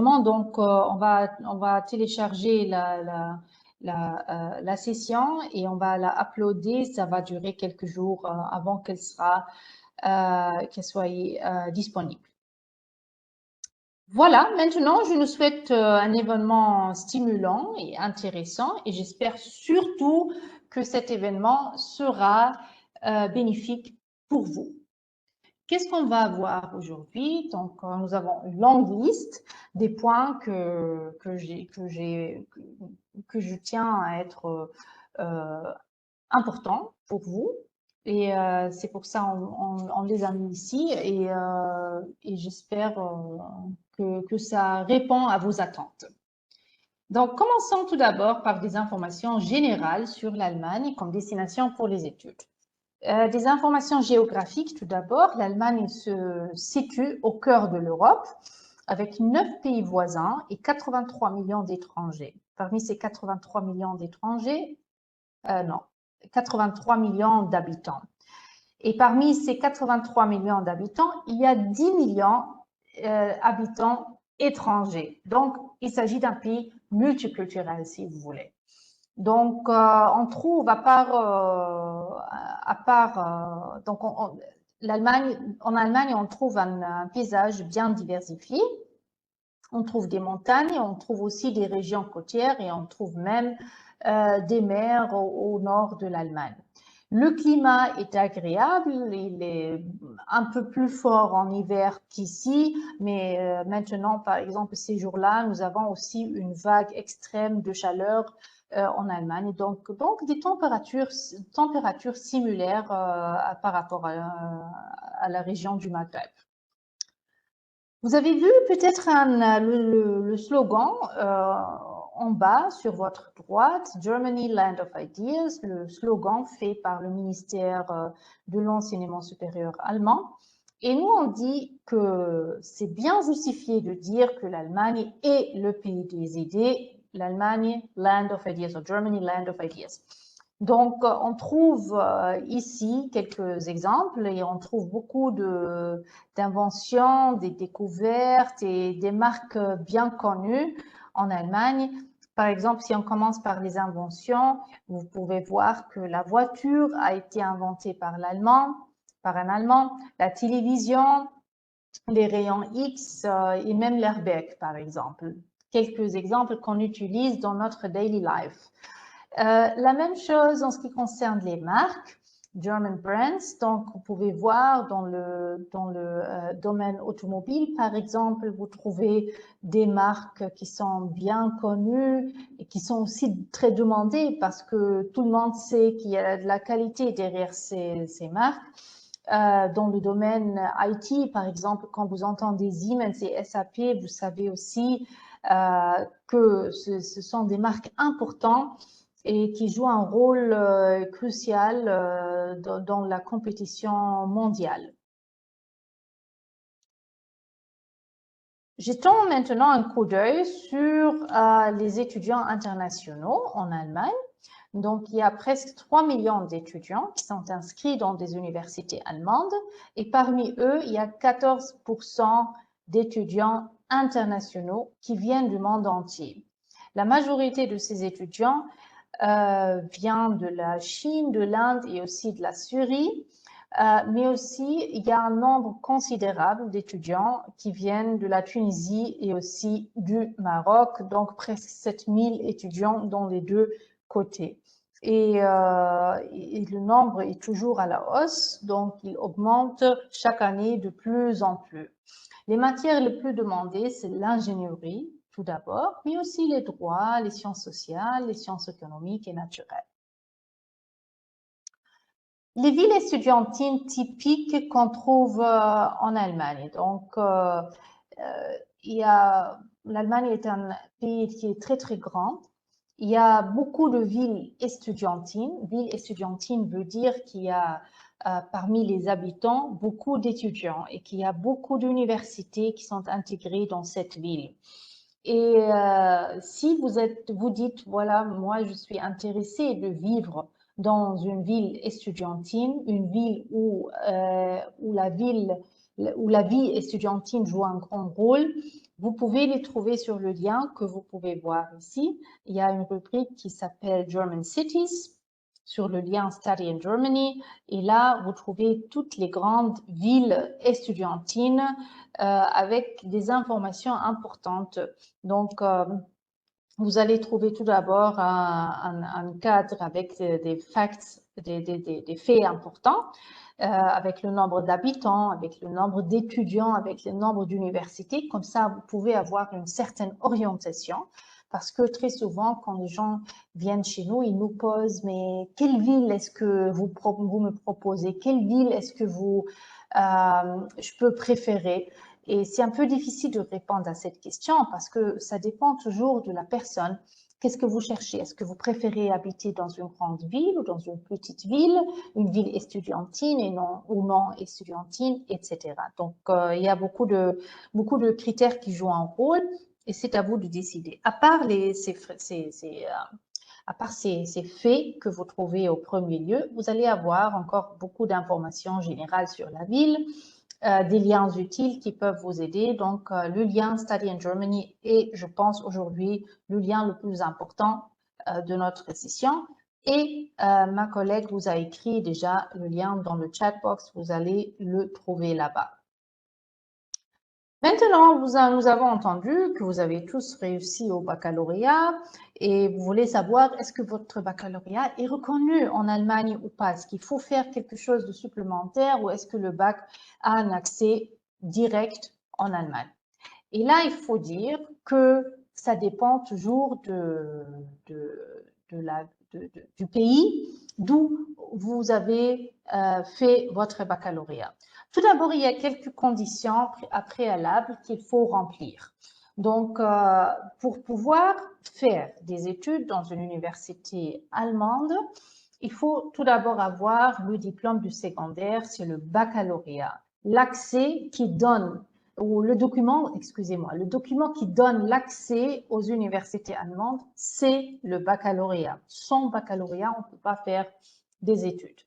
Donc, on va télécharger la session et on va la uploader. Ça va durer quelques jours avant qu'elle soit disponible. Voilà, maintenant, je nous souhaite un événement stimulant et intéressant et j'espère surtout que cet événement sera bénéfique pour vous. Qu'est-ce qu'on va voir aujourd'hui? Donc, nous avons une longue liste des points que je tiens à être importants pour vous. Et c'est pour ça on les a mis ici et j'espère que ça répond à vos attentes. Donc, commençons tout d'abord par des informations générales sur l'Allemagne comme destination pour les études. Des informations géographiques tout d'abord. L'Allemagne se situe au cœur de l'Europe avec 9 pays voisins et 83 millions d'étrangers. Parmi ces 83 millions d'étrangers, 83 millions d'habitants. Et parmi ces 83 millions d'habitants, il y a 10 millions d'habitants étrangers. Donc, il s'agit d'un pays multiculturel, si vous voulez. Donc, on trouve donc en Allemagne, on trouve un paysage bien diversifié. On trouve des montagnes, on trouve aussi des régions côtières et on trouve même des mers au nord de l'Allemagne. Le climat est agréable, il est un peu plus fort en hiver qu'ici, mais maintenant, par exemple, ces jours-là, nous avons aussi une vague extrême de chaleur en Allemagne, donc des températures similaires par rapport à la région du Maghreb. Vous avez vu peut-être le slogan en bas sur votre droite, Germany, Land of Ideas, le slogan fait par le ministère de l'enseignement supérieur allemand. Et nous, on dit que c'est bien justifié de dire que l'Allemagne est le pays des idées, l'Allemagne, Land of Ideas, ou Germany, Land of Ideas. Donc, on trouve ici quelques exemples et on trouve beaucoup d'inventions, des découvertes et des marques bien connues en Allemagne. Par exemple, si on commence par les inventions, vous pouvez voir que la voiture a été inventée par un Allemand, la télévision, les rayons X et même l'airbag, par exemple. Quelques exemples qu'on utilise dans notre daily life. La même chose en ce qui concerne les marques, German brands. Donc, vous pouvez voir dans le domaine automobile, par exemple, vous trouvez des marques qui sont bien connues et qui sont aussi très demandées parce que tout le monde sait qu'il y a de la qualité derrière ces marques. Dans le domaine IT, par exemple, quand vous entendez Siemens et SAP, vous savez aussi que ce sont des marques importantes et qui jouent un rôle crucial dans la compétition mondiale. Jetons maintenant un coup d'œil sur les étudiants internationaux en Allemagne. Donc, il y a presque 3 millions d'étudiants qui sont inscrits dans des universités allemandes et parmi eux, il y a 14% d'étudiants internationaux qui viennent du monde entier. La majorité de ces étudiants vient de la Chine, de l'Inde et aussi de la Syrie, mais aussi il y a un nombre considérable d'étudiants qui viennent de la Tunisie et aussi du Maroc, donc presque 7000 étudiants dans les deux côtés. Et le nombre est toujours à la hausse, donc il augmente chaque année de plus en plus. Les matières les plus demandées, c'est l'ingénierie, tout d'abord, mais aussi les droits, les sciences sociales, les sciences économiques et naturelles. Les villes estudiantines typiques qu'on trouve en Allemagne. Donc, l'Allemagne est un pays qui est très, très grand. Il y a beaucoup de villes estudiantines. Ville estudiantine veut dire qu'il y a parmi les habitants beaucoup d'étudiants et qu'il y a beaucoup d'universités qui sont intégrées dans cette ville. Et si vous dites, voilà, moi je suis intéressée de vivre dans une ville estudiantine, une ville où la vie estudiantine joue un grand rôle, Vous pouvez les trouver sur le lien que vous pouvez voir ici. Il y a une rubrique qui s'appelle German Cities sur le lien Study in Germany. Et là, vous trouvez toutes les grandes villes estudiantines avec des informations importantes. Donc, vous allez trouver tout d'abord un cadre avec des facts, des faits importants, avec le nombre d'habitants, avec le nombre d'étudiants, avec le nombre d'universités. Comme ça, vous pouvez avoir une certaine orientation. Parce que très souvent, quand les gens viennent chez nous, ils nous posent, mais quelle ville est-ce que vous me proposez? Quelle ville est-ce que je peux préférer? Et c'est un peu difficile de répondre à cette question parce que ça dépend toujours de la personne. Qu'est-ce que vous cherchez? Est-ce que vous préférez habiter dans une grande ville ou dans une petite ville, une ville estudiantine ou non estudiantine, etc. Donc, il y a beaucoup de critères qui jouent un rôle et c'est à vous de décider. À part ces faits que vous trouvez au premier lieu, vous allez avoir encore beaucoup d'informations générales sur la ville, des liens utiles qui peuvent vous aider. Donc, le lien Study in Germany est, je pense, aujourd'hui le lien le plus important de notre session. Et ma collègue vous a écrit déjà le lien dans le chat box. Vous allez le trouver là-bas. Maintenant, nous avons entendu que vous avez tous réussi au baccalauréat et vous voulez savoir est-ce que votre baccalauréat est reconnu en Allemagne ou pas? Est-ce qu'il faut faire quelque chose de supplémentaire ou est-ce que le bac a un accès direct en Allemagne? Et là, il faut dire que ça dépend toujours du pays d'où vous avez fait votre baccalauréat. Tout d'abord, il y a quelques conditions préalables qu'il faut remplir. Donc, pour pouvoir faire des études dans une université allemande, il faut tout d'abord avoir le diplôme du secondaire, c'est le baccalauréat. L'accès qui donne, ou le document, excusez-moi, le document qui donne l'accès aux universités allemandes, c'est le baccalauréat. Sans baccalauréat, on ne peut pas faire des études.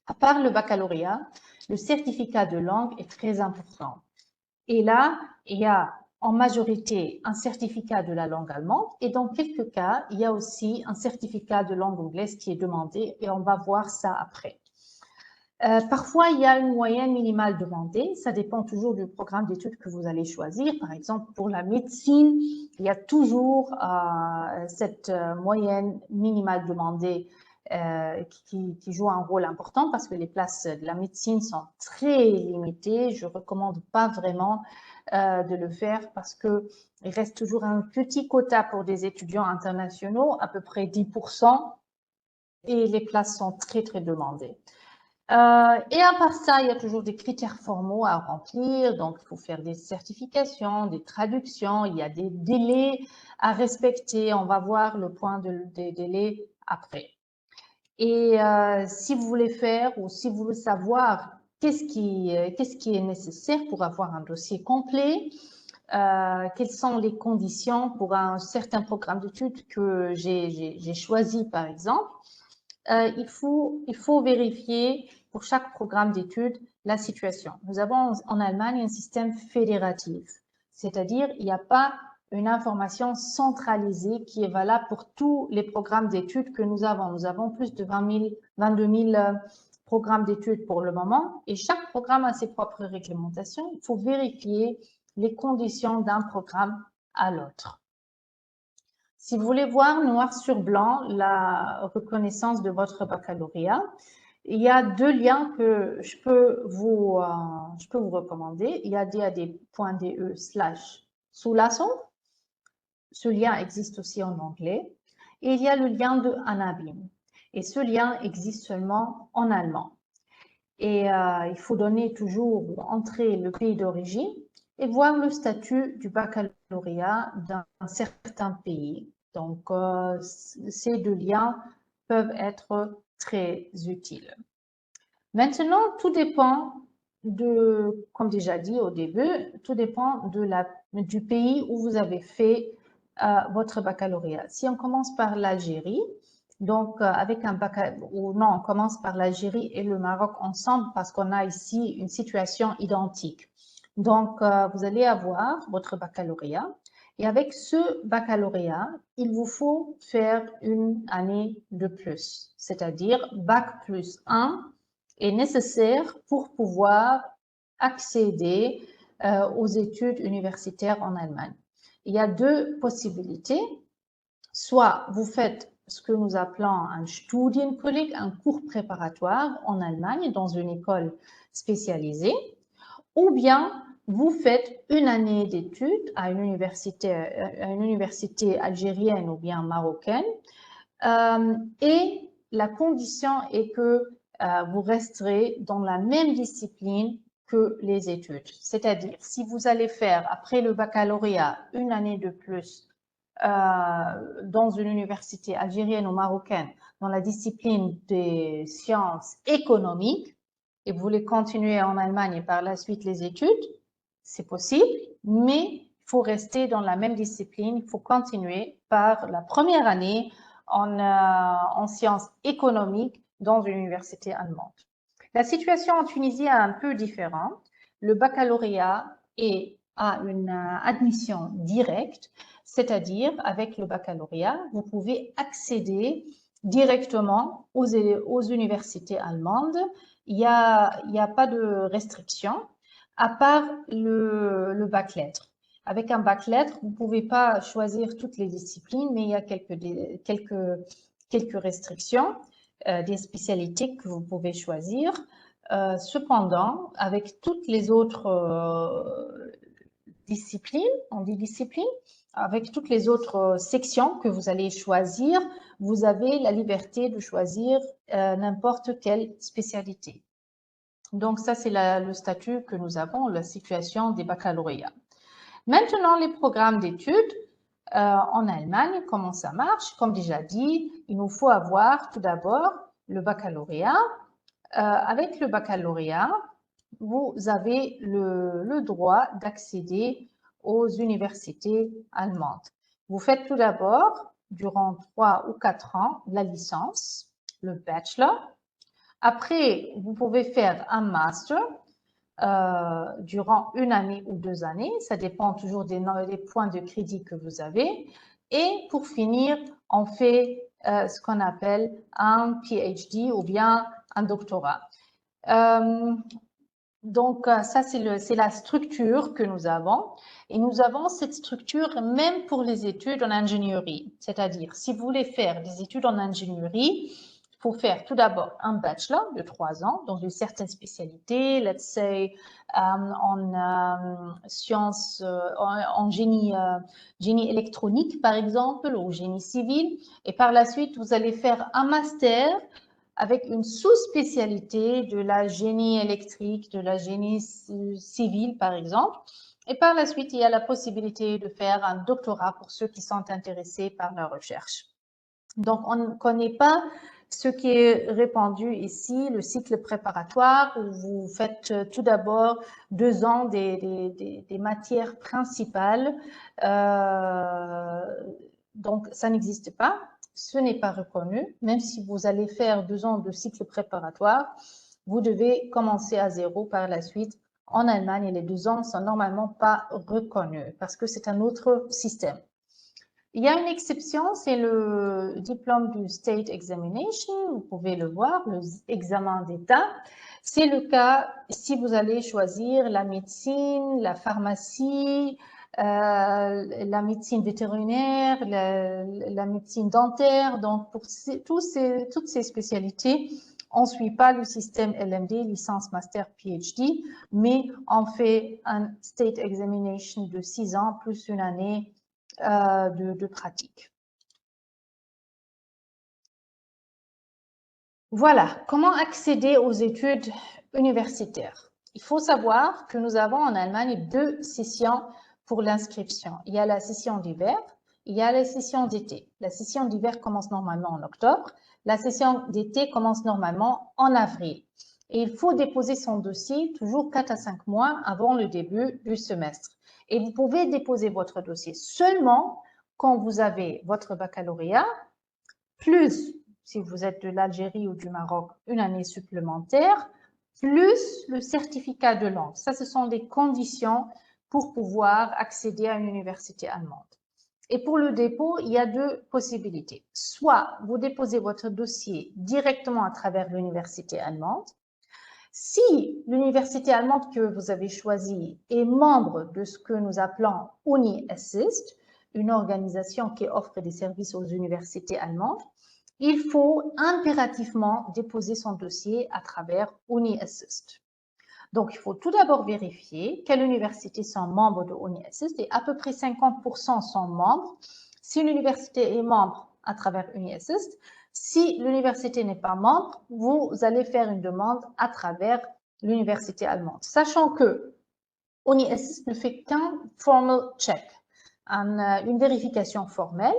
À part le baccalauréat, le certificat de langue est très important. Et là, il y a en majorité un certificat de la langue allemande et dans quelques cas, il y a aussi un certificat de langue anglaise qui est demandé et on va voir ça après. Parfois, il y a une moyenne minimale demandée. Ça dépend toujours du programme d'études que vous allez choisir. Par exemple, pour la médecine, il y a toujours cette moyenne minimale demandée qui joue un rôle important parce que les places de la médecine sont très limitées. Je ne recommande pas vraiment de le faire parce qu'il reste toujours un petit quota pour des étudiants internationaux, à peu près 10%, et les places sont très, très demandées. Et à part ça, il y a toujours des critères formaux à remplir. Donc, il faut faire des certifications, des traductions. Il y a des délais à respecter. On va voir le point des délais après. Et si vous voulez faire ou si vous voulez savoir qu'est-ce qui est nécessaire pour avoir un dossier complet, quelles sont les conditions pour un certain programme d'études que j'ai choisi, par exemple, il faut vérifier pour chaque programme d'études la situation. Nous avons en Allemagne un système fédératif, c'est-à-dire il n'y a pas une information centralisée qui est valable pour tous les programmes d'études que nous avons. Nous avons plus de 22 000 programmes d'études pour le moment et chaque programme a ses propres réglementations. Il faut vérifier les conditions d'un programme à l'autre. Si vous voulez voir noir sur blanc la reconnaissance de votre baccalauréat, il y a deux liens que je peux vous recommander. Il y a DAD.de/Zulassung. Ce lien existe aussi en anglais. Et il y a le lien de Anabim. Et ce lien existe seulement en allemand. Et il faut donner toujours, entrer le pays d'origine et voir le statut du baccalauréat d'un certain pays. Donc, ces deux liens peuvent être très utiles. Maintenant, tout dépend comme déjà dit au début, tout dépend du pays où vous avez fait votre baccalauréat. Si on commence par l'Algérie, donc avec un baccalauréat, ou non, on commence par l'Algérie et le Maroc ensemble parce qu'on a ici une situation identique. Donc, vous allez avoir votre baccalauréat. Et avec ce baccalauréat, il vous faut faire une année de plus, c'est-à-dire Bac plus 1 est nécessaire pour pouvoir accéder aux études universitaires en Allemagne. Il y a deux possibilités. Soit vous faites ce que nous appelons un Studienkolleg, un cours préparatoire en Allemagne dans une école spécialisée, ou bien vous faites une année d'études à une université algérienne ou bien marocaine, et la condition est que vous resterez dans la même discipline que les études. C'est-à-dire, si vous allez faire après le baccalauréat une année de plus dans une université algérienne ou marocaine dans la discipline des sciences économiques et vous voulez continuer en Allemagne et par la suite les études, c'est possible, mais il faut rester dans la même discipline, il faut continuer par la première année en sciences économiques dans une université allemande. La situation en Tunisie est un peu différente. Le baccalauréat a une admission directe, c'est-à-dire avec le baccalauréat, vous pouvez accéder directement aux universités allemandes. Il n'y a pas de restriction, à part le bac lettres. Avec un bac lettres, vous ne pouvez pas choisir toutes les disciplines, mais il y a quelques restrictions, des spécialités que vous pouvez choisir. Cependant, avec toutes les autres disciplines, on dit disciplines, avec toutes les autres sections que vous allez choisir, vous avez la liberté de choisir n'importe quelle spécialité. Donc ça, c'est le statut que nous avons, la situation des baccalauréats. Maintenant, les programmes d'études en Allemagne, comment ça marche? Comme déjà dit, il nous faut avoir tout d'abord le baccalauréat. Avec le baccalauréat, vous avez le droit d'accéder aux universités allemandes. Vous faites tout d'abord, durant 3 ou 4 ans, la licence, le bachelor. Après, vous pouvez faire un master durant une année ou 2 années. Ça dépend toujours des points de crédit que vous avez. Et pour finir, on fait ce qu'on appelle un PhD ou bien un doctorat. Donc, ça, c'est la structure que nous avons. Et nous avons cette structure même pour les études en ingénierie. C'est-à-dire, si vous voulez faire des études en ingénierie, il faut faire tout d'abord un bachelor de 3 ans dans une certaine spécialité, let's say en sciences, en génie électronique, par exemple, ou génie civil. Et par la suite, vous allez faire un master avec une sous-spécialité de la génie électrique, de la génie civile, par exemple. Et par la suite, il y a la possibilité de faire un doctorat pour ceux qui sont intéressés par la recherche. Donc, on ne connaît pas ce qui est répandu ici, le cycle préparatoire, où vous faites tout d'abord 2 ans des matières principales. Donc, ça n'existe pas. Ce n'est pas reconnu. Même si vous allez faire 2 ans de cycle préparatoire, vous devez commencer à zéro par la suite. En Allemagne, les 2 ans ne sont normalement pas reconnus parce que c'est un autre système. Il y a une exception, c'est le diplôme du State Examination, vous pouvez le voir, l'examen d'État. C'est le cas si vous allez choisir la médecine, la pharmacie, la médecine vétérinaire, la médecine dentaire. Donc, pour toutes ces spécialités, on ne suit pas le système LMD, licence, master, PhD, mais on fait un State Examination de 6 ans plus une année de pratique. Voilà, comment accéder aux études universitaires? Il faut savoir que nous avons en Allemagne 2 sessions pour l'inscription. Il y a la session d'hiver, il y a la session d'été. La session d'hiver commence normalement en octobre, la session d'été commence normalement en avril. Et il faut déposer son dossier toujours 4 à 5 mois avant le début du semestre. Et vous pouvez déposer votre dossier seulement quand vous avez votre baccalauréat, plus, si vous êtes de l'Algérie ou du Maroc, une année supplémentaire, plus le certificat de langue. Ça, ce sont des conditions pour pouvoir accéder à une université allemande. Et pour le dépôt, il y a deux possibilités. Soit vous déposez votre dossier directement à travers l'université allemande. Si l'université allemande que vous avez choisie est membre de ce que nous appelons UniAssist, une organisation qui offre des services aux universités allemandes, il faut impérativement déposer son dossier à travers UniAssist. Donc, il faut tout d'abord vérifier quelles universités sont membres de UniAssist et à peu près 50% sont membres. Si une université est membre à travers UniAssist, si l'université n'est pas membre, vous allez faire une demande à travers l'université allemande. Sachant que UniAssist ne fait qu'un formal check, une vérification formelle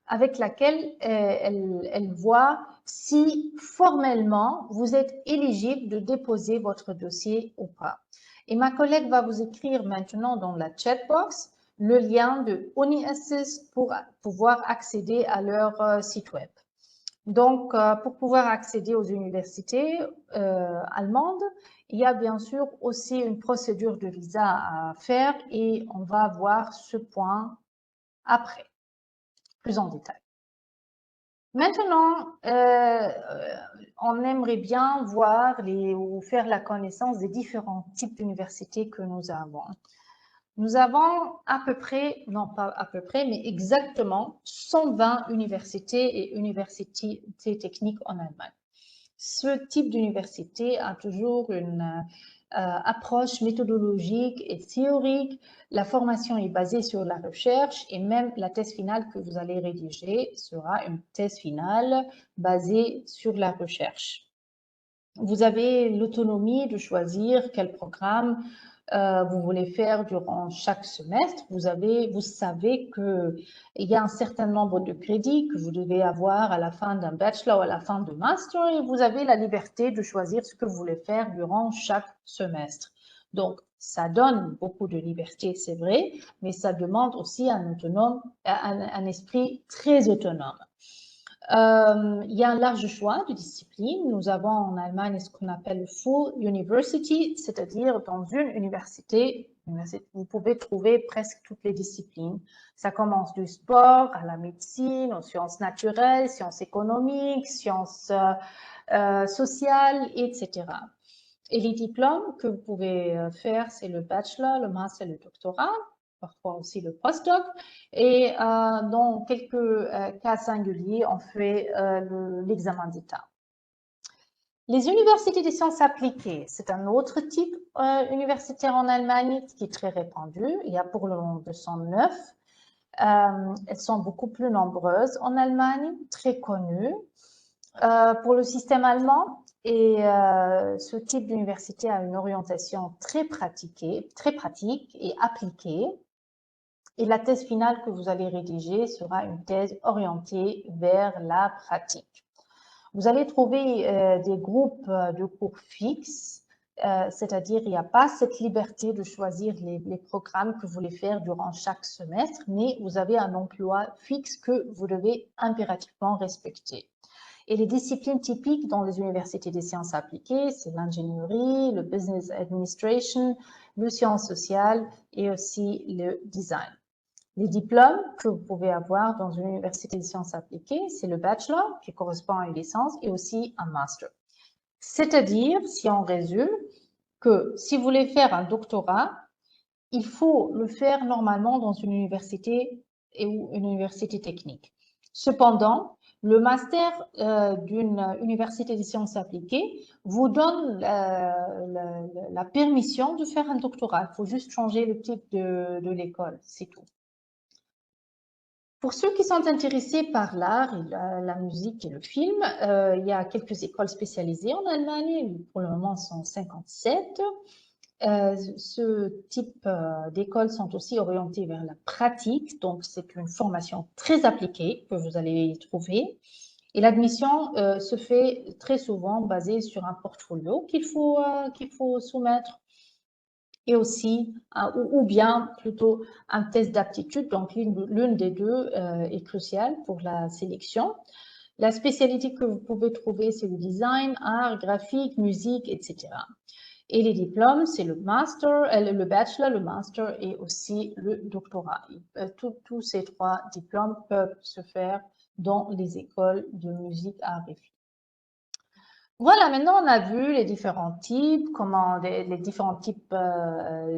avec laquelle elle voit si formellement vous êtes éligible de déposer votre dossier ou pas. Et ma collègue va vous écrire maintenant dans la chatbox le lien de UniAssist pour pouvoir accéder à leur site web. Donc, pour pouvoir accéder aux universités allemandes, il y a bien sûr aussi une procédure de visa à faire et on va voir ce point après, plus en détail. Maintenant, on aimerait bien voir ou faire la connaissance des différents types d'universités que nous avons. Nous avons à peu près, non pas à peu près, mais exactement 120 universités et universités techniques en Allemagne. Ce type d'université a toujours une approche méthodologique et théorique. La formation est basée sur la recherche et même la thèse finale que vous allez rédiger sera une thèse finale basée sur la recherche. Vous avez l'autonomie de choisir quel programme vous voulez faire durant chaque semestre. Vous savez qu'il y a un certain nombre de crédits que vous devez avoir à la fin d'un bachelor ou à la fin de master et vous avez la liberté de choisir ce que vous voulez faire durant chaque semestre. Donc, ça donne beaucoup de liberté, c'est vrai, mais ça demande aussi un esprit très autonome. Il y a un large choix de disciplines. Nous avons en Allemagne ce qu'on appelle le Full University, c'est-à-dire dans une université, vous pouvez trouver presque toutes les disciplines. Ça commence du sport à la médecine, aux sciences naturelles, sciences économiques, sciences sociales, etc. Et les diplômes que vous pouvez faire, c'est le bachelor, le master et le doctorat, parfois aussi le postdoc. Et dans quelques cas singuliers, on fait l'examen d'État. Les universités des sciences appliquées, c'est un autre type universitaire en Allemagne qui est très répandu. Il y a pour le moment 209. Elles sont beaucoup plus nombreuses en Allemagne, très connues. Pour le système allemand, et ce type d'université a une orientation très pratique et appliquée. Et la thèse finale que vous allez rédiger sera une thèse orientée vers la pratique. Vous allez trouver des groupes de cours fixes, c'est-à-dire il n'y a pas cette liberté de choisir les programmes que vous voulez faire durant chaque semestre, mais vous avez un emploi fixe que vous devez impérativement respecter. Et les disciplines typiques dans les universités des sciences appliquées, c'est l'ingénierie, le business administration, le sciences sociales et aussi le design. Les diplômes que vous pouvez avoir dans une université des sciences appliquées, c'est le bachelor qui correspond à une licence et aussi un master. C'est-à-dire, si on résume, que si vous voulez faire un doctorat, il faut le faire normalement dans une université ou une université technique. Cependant, le master d'une université des sciences appliquées vous donne la permission de faire un doctorat. Il faut juste changer le type de l'école, c'est tout. Pour ceux qui sont intéressés par l'art, la musique et le film, il y a quelques écoles spécialisées en Allemagne. Pour le moment, ce sont 57. Ce type d'écoles sont aussi orientées vers la pratique, donc c'est une formation très appliquée que vous allez y trouver. Et l'admission se fait très souvent basée sur un portfolio qu'il faut soumettre et aussi, ou bien plutôt un test d'aptitude, donc l'une des deux est cruciale pour la sélection. La spécialité que vous pouvez trouver, c'est le design, art, graphique, musique, etc. Et les diplômes, c'est le master, le bachelor, le master et aussi le doctorat. Tous ces 3 diplômes peuvent se faire dans les écoles de musique, art et films. Voilà, maintenant on a vu les différents types, comment les différents types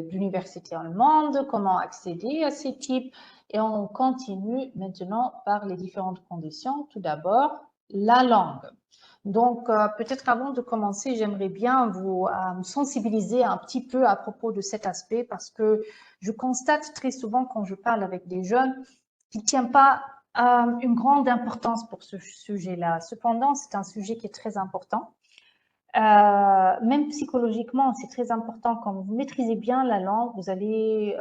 d'universités allemandes, comment accéder à ces types, et on continue maintenant par les différentes conditions. Tout d'abord, la langue. Donc, peut-être avant de commencer, j'aimerais bien vous sensibiliser un petit peu à propos de cet aspect parce que je constate très souvent quand je parle avec des jeunes qu'ils ne tiennent pas une grande importance pour ce sujet-là. Cependant, c'est un sujet qui est très important. Même psychologiquement, c'est très important. Quand vous maîtrisez bien la langue, vous allez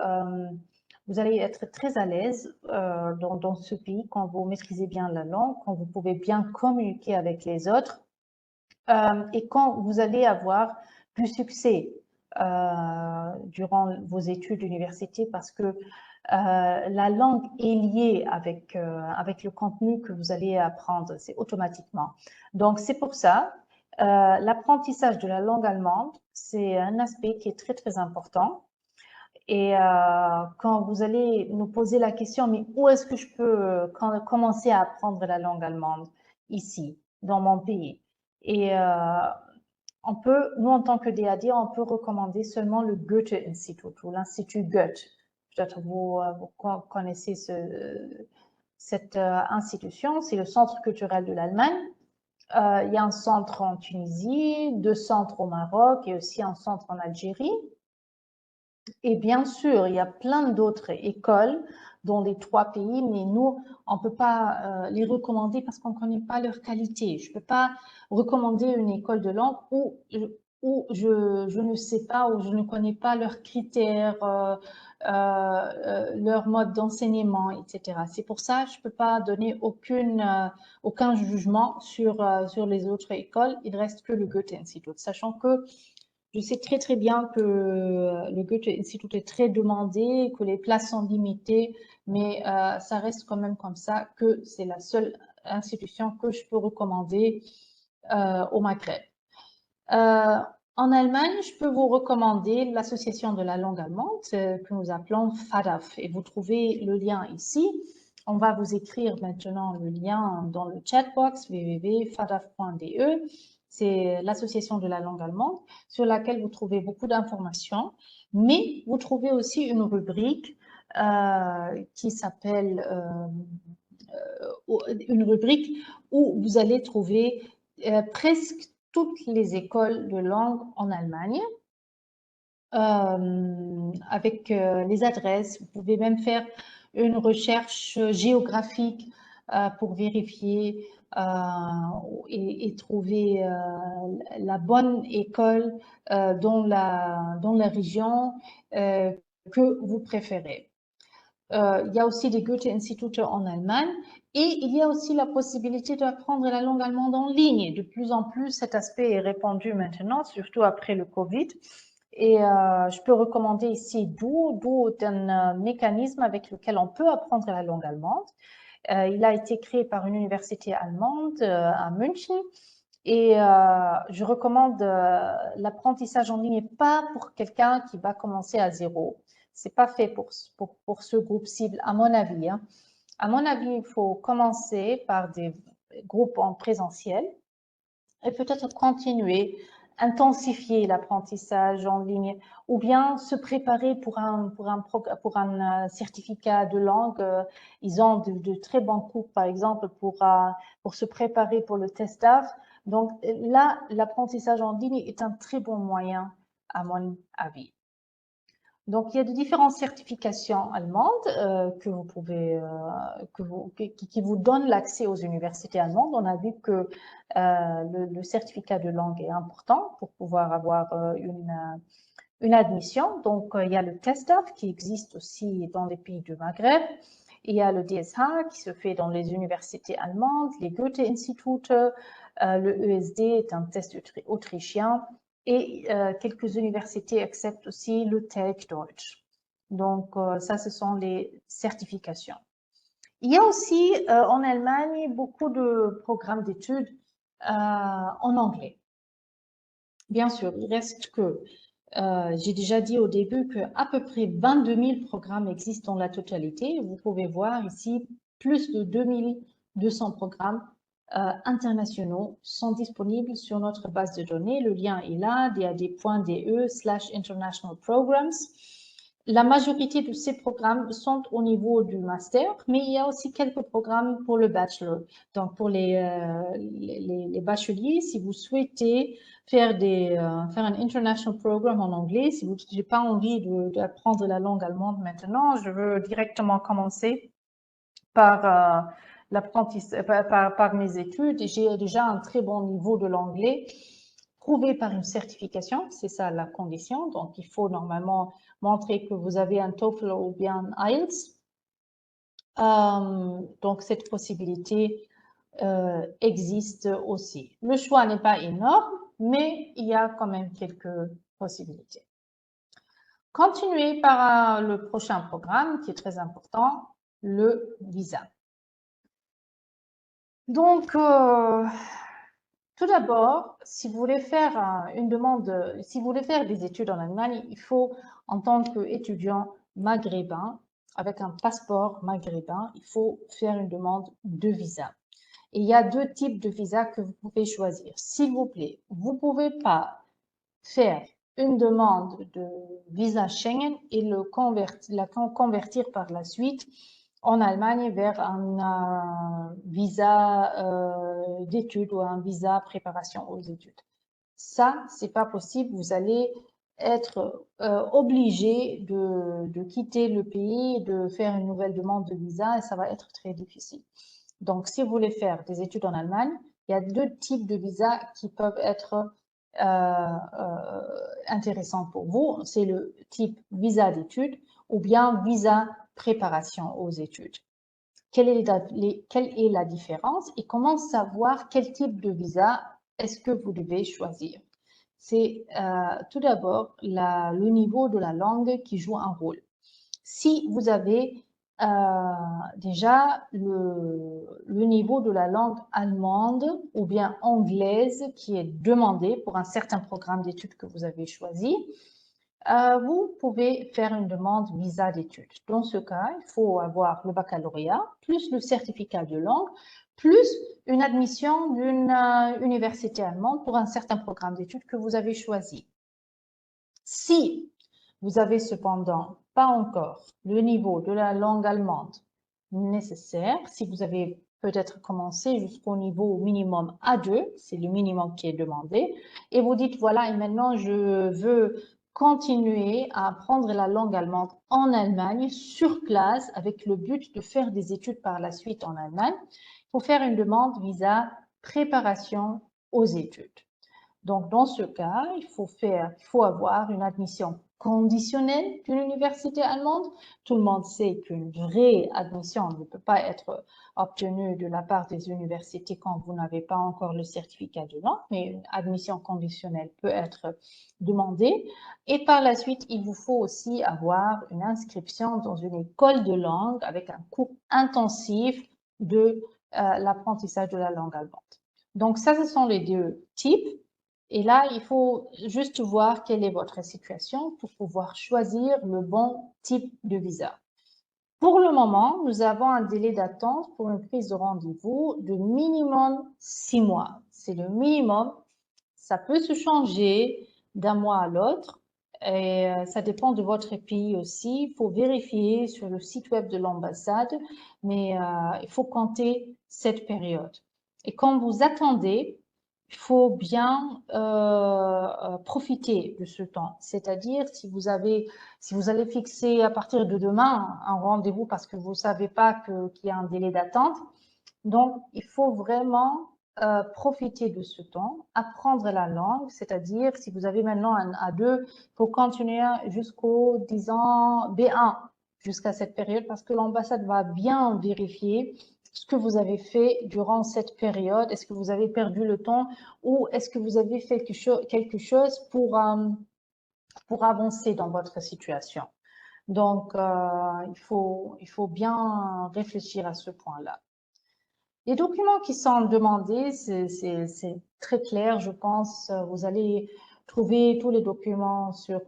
être très à l'aise dans ce pays quand vous maîtrisez bien la langue, quand vous pouvez bien communiquer avec les autres et quand vous allez avoir du succès durant vos études d'université parce que la langue est liée avec le contenu que vous allez apprendre, c'est automatiquement. Donc, c'est pour ça, l'apprentissage de la langue allemande, c'est un aspect qui est très, très important. Et quand vous allez nous poser la question, mais où est-ce que je peux commencer à apprendre la langue allemande? Ici, dans mon pays. Et nous, en tant que DAD, on peut recommander seulement le Goethe-Institut ou l'Institut Goethe. Peut-être vous connaissez cette institution, c'est le Centre culturel de l'Allemagne. Il y a un centre en Tunisie, 2 centres au Maroc et aussi un centre en Algérie. Et bien sûr, il y a plein d'autres écoles dans les 3 pays, mais nous, on ne peut pas les recommander parce qu'on ne connaît pas leur qualité. Je ne peux pas recommander une école de langue où je ne sais pas, où je ne connais pas leurs critères, leur mode d'enseignement, etc. C'est pour ça que je ne peux pas donner aucun jugement sur les autres écoles. Il ne reste que le Goethe-Institut, sachant que je sais très très bien que le Goethe-Institut est très demandé, que les places sont limitées, mais ça reste quand même comme ça que c'est la seule institution que je peux recommander au Maghreb. En Allemagne, je peux vous recommander l'association de la langue allemande que nous appelons FADAF et vous trouvez le lien ici. On va vous écrire maintenant le lien dans le chatbox www.fadaf.de. C'est l'association de la langue allemande sur laquelle vous trouvez beaucoup d'informations, mais vous trouvez aussi une rubrique qui s'appelle une rubrique où vous allez trouver presque toutes les écoles de langue en Allemagne avec les adresses. Vous pouvez même faire une recherche géographique pour vérifier et trouver la bonne école dans la région que vous préférez. Il y a aussi des Goethe-Institute en Allemagne et il y a aussi la possibilité d'apprendre la langue allemande en ligne. De plus en plus, cet aspect est répandu maintenant, surtout après le Covid. Et je peux recommander ici Duo est un mécanisme avec lequel on peut apprendre la langue allemande. Il a été créé par une université allemande à München. Et je recommande l'apprentissage en ligne, pas pour quelqu'un qui va commencer à zéro. C'est pas fait pour ce groupe cible, à mon avis. Hein. À mon avis, il faut commencer par des groupes en présentiel et peut-être continuer, intensifier l'apprentissage en ligne ou bien se préparer pour un certificat de langue. Ils ont de très bons cours, par exemple, pour se préparer pour le TESDAF. Donc là, l'apprentissage en ligne est un très bon moyen, à mon avis. Donc, il y a de différentes certifications allemandes que vous pouvez, qui vous donnent l'accès aux universités allemandes. On a vu que le certificat de langue est important pour pouvoir avoir une admission. Donc, il y a le TESDAF qui existe aussi dans les pays du Maghreb. Il y a le DSH qui se fait dans les universités allemandes, les Goethe-Institute, le ESD est un test autrichien et quelques universités acceptent aussi le TEG Deutsch. Donc, ça, ce sont les certifications. Il y a aussi en Allemagne beaucoup de programmes d'études en anglais. Bien sûr, il reste que, j'ai déjà dit au début qu'à peu près 22 000 programmes existent dans la totalité. Vous pouvez voir ici plus de 2200 programmes internationaux sont disponibles sur notre base de données. Le lien est là, dad.de/international programs. La majorité de ces programmes sont au niveau du master, mais il y a aussi quelques programmes pour le bachelor. Donc, pour les bacheliers, si vous souhaitez faire un international program en anglais, si vous n'avez pas envie d'apprendre la langue allemande maintenant, je veux directement commencer par par mes études. J'ai déjà un très bon niveau de l'anglais prouvé par une certification, c'est ça la condition. Donc, il faut normalement montrer que vous avez un TOEFL ou bien un IELTS. Donc, cette possibilité existe aussi. Le choix n'est pas énorme, mais il y a quand même quelques possibilités. Continuez par le prochain programme qui est très important, le visa. Donc, tout d'abord, si vous voulez faire si vous voulez faire des études en Allemagne, il faut, en tant qu'étudiant maghrébin, avec un passeport maghrébin, il faut faire une demande de visa. Et il y a deux types de visas que vous pouvez choisir. S'il vous plaît, vous ne pouvez pas faire une demande de visa Schengen et la convertir par la suite en Allemagne vers un visa d'études ou un visa préparation aux études. Ça, c'est pas possible. Vous allez être obligé de quitter le pays, de faire une nouvelle demande de visa et ça va être très difficile. Donc, si vous voulez faire des études en Allemagne, il y a deux types de visas qui peuvent être intéressants pour vous. C'est le type visa d'études ou bien visa préparation aux études. Quelle est la différence et comment savoir quel type de visa est-ce que vous devez choisir? C'est tout d'abord le niveau de la langue qui joue un rôle. Si vous avez déjà le niveau de la langue allemande ou bien anglaise qui est demandé pour un certain programme d'études que vous avez choisi, vous pouvez faire une demande visa d'études. Dans ce cas, il faut avoir le baccalauréat, plus le certificat de langue, plus une admission d'une université allemande pour un certain programme d'études que vous avez choisi. Si vous avez cependant pas encore le niveau de la langue allemande nécessaire, si vous avez peut-être commencé jusqu'au niveau minimum A2, c'est le minimum qui est demandé, et vous dites voilà, et maintenant je veux continuer à apprendre la langue allemande en Allemagne sur place avec le but de faire des études par la suite en Allemagne, il faut faire une demande visa préparation aux études. Donc, dans ce cas, il faut avoir une admission conditionnelle d'une université allemande. Tout le monde sait qu'une vraie admission ne peut pas être obtenue de la part des universités quand vous n'avez pas encore le certificat de langue, mais une admission conditionnelle peut être demandée. Et par la suite, il vous faut aussi avoir une inscription dans une école de langue avec un cours intensif de l'apprentissage de la langue allemande. Donc, ça, ce sont les deux types. Et là, il faut juste voir quelle est votre situation pour pouvoir choisir le bon type de visa. Pour le moment, nous avons un délai d'attente pour une prise de rendez-vous de minimum 6 mois. C'est le minimum. Ça peut se changer d'un mois à l'autre et ça dépend de votre pays aussi. Il faut vérifier sur le site web de l'ambassade, mais il faut compter cette période. Et quand vous attendez, il faut bien profiter de ce temps. C'est-à-dire, si vous allez fixer à partir de demain un rendez-vous parce que vous ne savez pas qu'il y a un délai d'attente, donc il faut vraiment profiter de ce temps, apprendre la langue, c'est-à-dire si vous avez maintenant un A2, il faut continuer jusqu'au, disons, B1, jusqu'à cette période, parce que l'ambassade va bien vérifier ce que vous avez fait durant cette période. Est-ce que vous avez perdu le temps ou est-ce que vous avez fait quelque chose pour avancer dans votre situation? Donc, il faut bien réfléchir à ce point-là. Les documents qui sont demandés, c'est très clair, je pense. Vous allez trouver tous les documents sur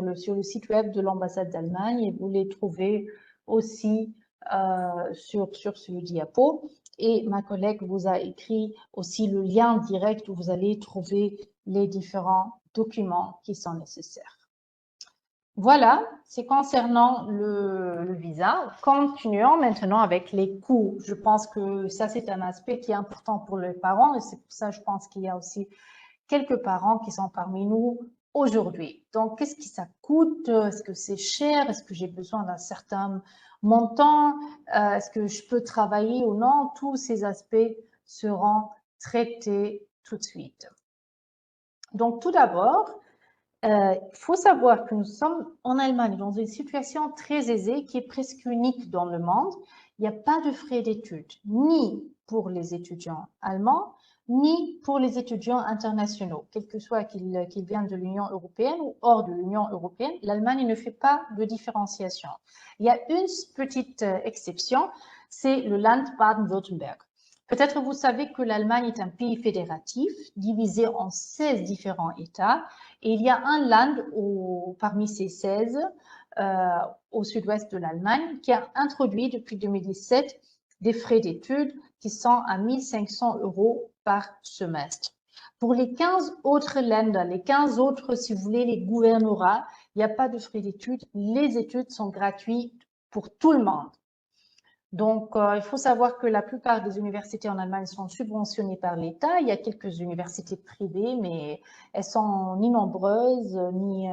le site web de l'ambassade d'Allemagne et vous les trouvez aussi sur ce diapo. Et ma collègue vous a écrit aussi le lien direct où vous allez trouver les différents documents qui sont nécessaires. Voilà, c'est concernant le visa. Continuons maintenant avec les coûts. Je pense que ça, c'est un aspect qui est important pour les parents et c'est pour ça, je pense qu'il y a aussi quelques parents qui sont parmi nous aujourd'hui. Donc, qu'est-ce que ça coûte? Est-ce que c'est cher? Est-ce que j'ai besoin d'un certain montant? Est-ce que je peux travailler ou non? Tous ces aspects seront traités tout de suite. Donc, tout d'abord, il faut savoir que nous sommes en Allemagne dans une situation très aisée qui est presque unique dans le monde. Il n'y a pas de frais d'études, ni pour les étudiants allemands, ni pour les étudiants internationaux, quel que soit qu'ils viennent de l'Union européenne ou hors de l'Union européenne. L'Allemagne ne fait pas de différenciation. Il y a une petite exception, c'est le Land Baden-Württemberg. Peut-être vous savez que l'Allemagne est un pays fédératif divisé en 16 différents États et il y a un land parmi ces 16 au sud-ouest de l'Allemagne qui a introduit depuis 2017 des frais d'études qui sont à 1 500 € par semestre. Pour les 15 autres Länder, les 15 autres, si vous voulez, les gouvernorats, il n'y a pas de frais d'études. Les études sont gratuites pour tout le monde. Donc, il faut savoir que la plupart des universités en Allemagne sont subventionnées par l'État. Il y a quelques universités privées, mais elles sont ni nombreuses, ni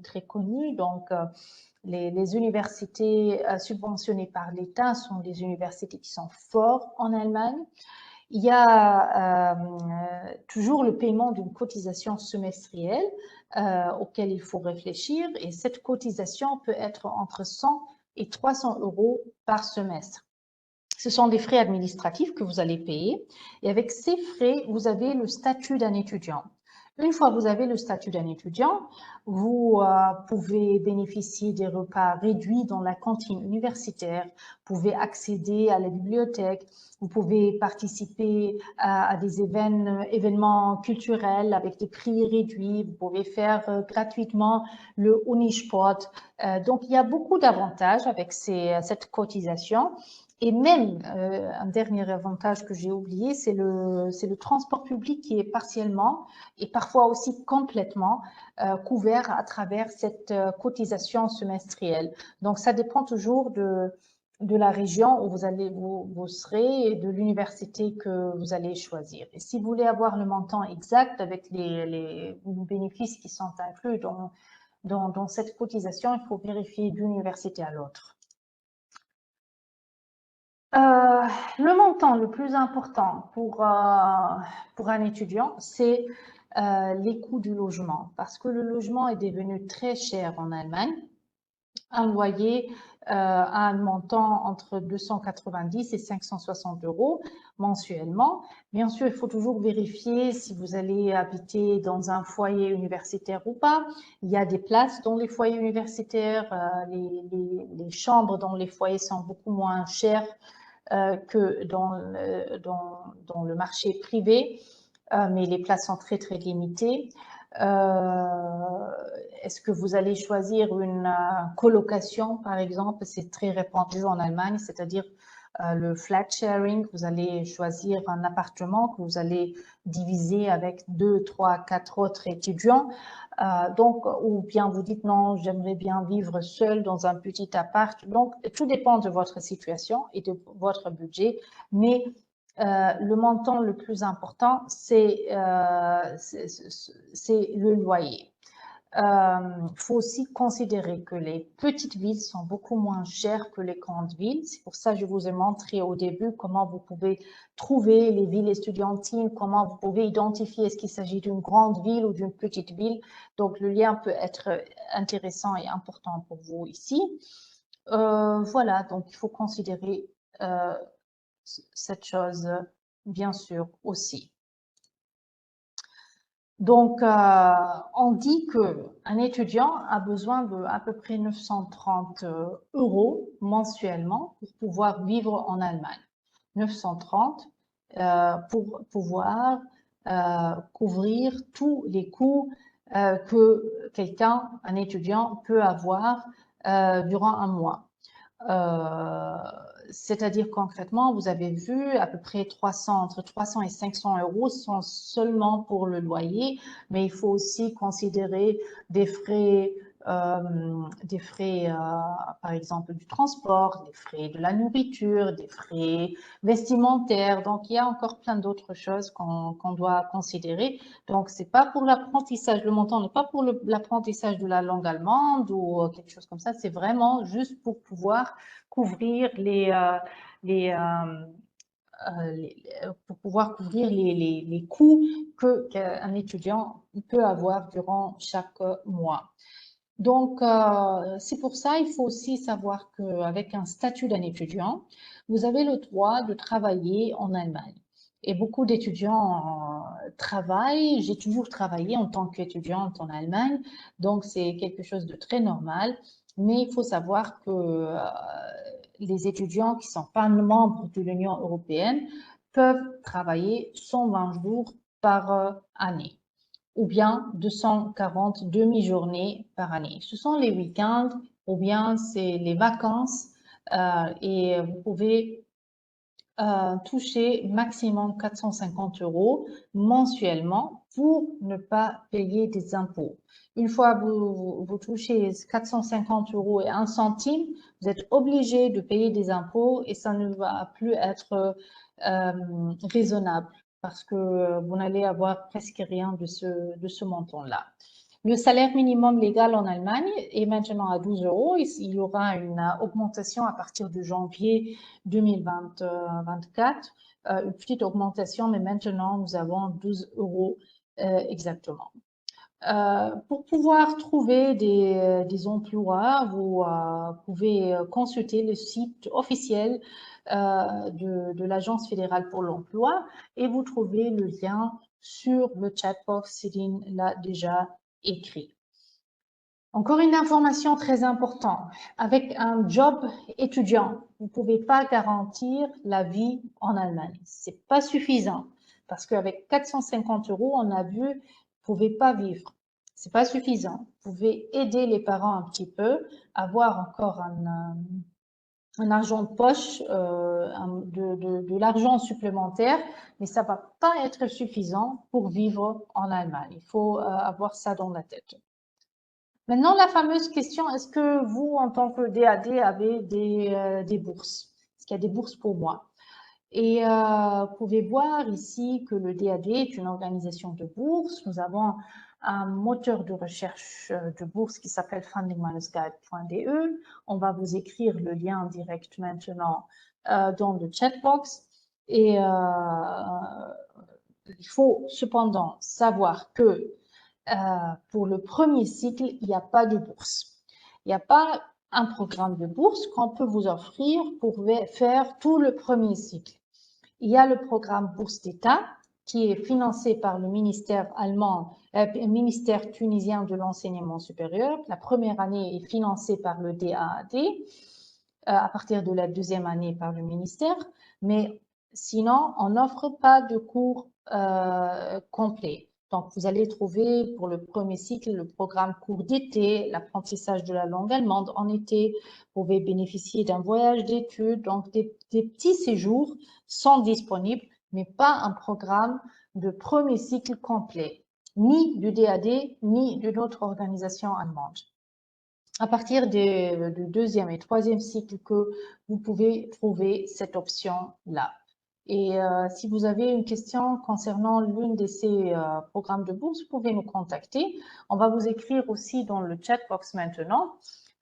très connues. Donc, les universités subventionnées par l'État sont des universités qui sont fortes en Allemagne. Il y a toujours le paiement d'une cotisation semestrielle auquel il faut réfléchir. Et cette cotisation peut être entre 100 et 300 € par semestre. Ce sont des frais administratifs que vous allez payer. Et avec ces frais, vous avez le statut d'un étudiant. Une fois que vous avez le statut d'un étudiant, vous pouvez bénéficier des repas réduits dans la cantine universitaire, vous pouvez accéder à la bibliothèque, vous pouvez participer à des événements culturels avec des prix réduits, vous pouvez faire gratuitement le Unisport. Donc, il y a beaucoup d'avantages avec cette cotisation. Et même, un dernier avantage que j'ai oublié, c'est le transport public qui est partiellement et parfois aussi complètement couvert à travers cette cotisation semestrielle. Donc, ça dépend toujours de la région où vous serez et de l'université que vous allez choisir. Et si vous voulez avoir le montant exact avec les bénéfices qui sont inclus dans cette cotisation, il faut vérifier d'une université à l'autre. Le montant le plus important pour un étudiant, c'est les coûts du logement, parce que le logement est devenu très cher en Allemagne. Un loyer a un montant entre 290 et 560 € mensuellement. Bien sûr, il faut toujours vérifier si vous allez habiter dans un foyer universitaire ou pas. Il y a des places dans les foyers universitaires, les chambres dans les foyers sont beaucoup moins chères que dans le marché privé, mais les places sont très, très limitées. Est-ce que vous allez choisir une colocation, par exemple? C'est très répandu en Allemagne, c'est-à-dire le flat sharing. Vous allez choisir un appartement que vous allez diviser avec 2, 3, 4 autres étudiants. Donc, ou bien vous dites non, j'aimerais bien vivre seul dans un petit appart. Donc, tout dépend de votre situation et de votre budget, mais le montant le plus important, c'est le loyer. Il faut aussi considérer que les petites villes sont beaucoup moins chères que les grandes villes. C'est pour ça que je vous ai montré au début comment vous pouvez trouver les villes estudiantines, comment vous pouvez identifier est-ce qu'il s'agit d'une grande ville ou d'une petite ville. Donc, le lien peut être intéressant et important pour vous ici. Voilà, donc il faut considérer cette chose, bien sûr, aussi. Donc, on dit qu'un étudiant a besoin de à peu près 930 € mensuellement pour pouvoir vivre en Allemagne. 930 pour pouvoir couvrir tous les coûts que un étudiant peut avoir durant un mois. C'est-à-dire concrètement, vous avez vu à peu près entre 300 et 500 € sont seulement pour le loyer, mais il faut aussi considérer des frais, par exemple du transport, des frais de la nourriture, des frais vestimentaires. Donc, il y a encore plein d'autres choses qu'on doit considérer. Donc, c'est pas pour l'apprentissage, le montant n'est pas pour l'apprentissage de la langue allemande ou quelque chose comme ça. C'est vraiment juste pour pouvoir couvrir pour pouvoir couvrir les coûts qu'un étudiant peut avoir durant chaque mois. Donc, c'est pour ça, il faut aussi savoir qu'avec un statut d'un étudiant, vous avez le droit de travailler en Allemagne. Et beaucoup d'étudiants travaillent. J'ai toujours travaillé en tant qu'étudiante en Allemagne, donc c'est quelque chose de très normal. Mais il faut savoir que les étudiants qui ne sont pas membres de l'Union européenne peuvent travailler 120 jours par année ou bien 240 demi-journées par année. Ce sont les week-ends ou bien c'est les vacances et vous pouvez toucher maximum 450 € mensuellement pour ne pas payer des impôts. Une fois vous touchez 450 € et 1 centime, vous êtes obligé de payer des impôts et ça ne va plus être raisonnable parce que vous n'allez avoir presque rien de ce montant-là. Le salaire minimum légal en Allemagne est maintenant à 12 €. Il y aura une augmentation à partir de janvier 2024, une petite augmentation, mais maintenant nous avons 12 € exactement. Pour pouvoir trouver des emplois, vous pouvez consulter le site officiel de l'Agence fédérale pour l'emploi et vous trouvez le lien sur le chatbox. Céline l'a déjà écrit. Encore une information très importante. Avec un job étudiant, vous ne pouvez pas garantir la vie en Allemagne. C'est pas suffisant parce qu'avec 450 €, on a vu, vous ne pouvez pas vivre. C'est pas suffisant. Vous pouvez aider les parents un petit peu, avoir encore un argent de poche, de l'argent supplémentaire, mais ça va pas être suffisant pour vivre en Allemagne. Il faut avoir ça dans la tête. Maintenant, la fameuse question, est-ce que vous, en tant que DAD, avez des bourses? Est-ce qu'il y a des bourses pour moi? Et vous pouvez voir ici que le DAD est une organisation de bourse. Nous avons un moteur de recherche de bourse qui s'appelle fundingmanagement.de. On va vous écrire le lien direct maintenant dans le chatbox. Et il faut cependant savoir que pour le premier cycle, il n'y a pas de bourse. Il n'y a pas un programme de bourse qu'on peut vous offrir pour faire tout le premier cycle. Il y a le programme Bourse d'État qui est financé par le ministère ministère tunisien de l'enseignement supérieur. La première année est financée par le DAAD, à partir de la deuxième année par le ministère, mais sinon, on n'offre pas de cours complets. Donc, vous allez trouver pour le premier cycle le programme cours d'été, l'apprentissage de la langue allemande en été. Vous pouvez bénéficier d'un voyage d'études. Donc, des petits séjours sont disponibles, mais pas un programme de premier cycle complet, ni du DAD, ni d'une autre organisation allemande. À partir du deuxième et troisième cycle que vous pouvez trouver cette option-là. Et si vous avez une question concernant l'une de ces programmes de bourse, vous pouvez nous contacter. On va vous écrire aussi dans le chatbox maintenant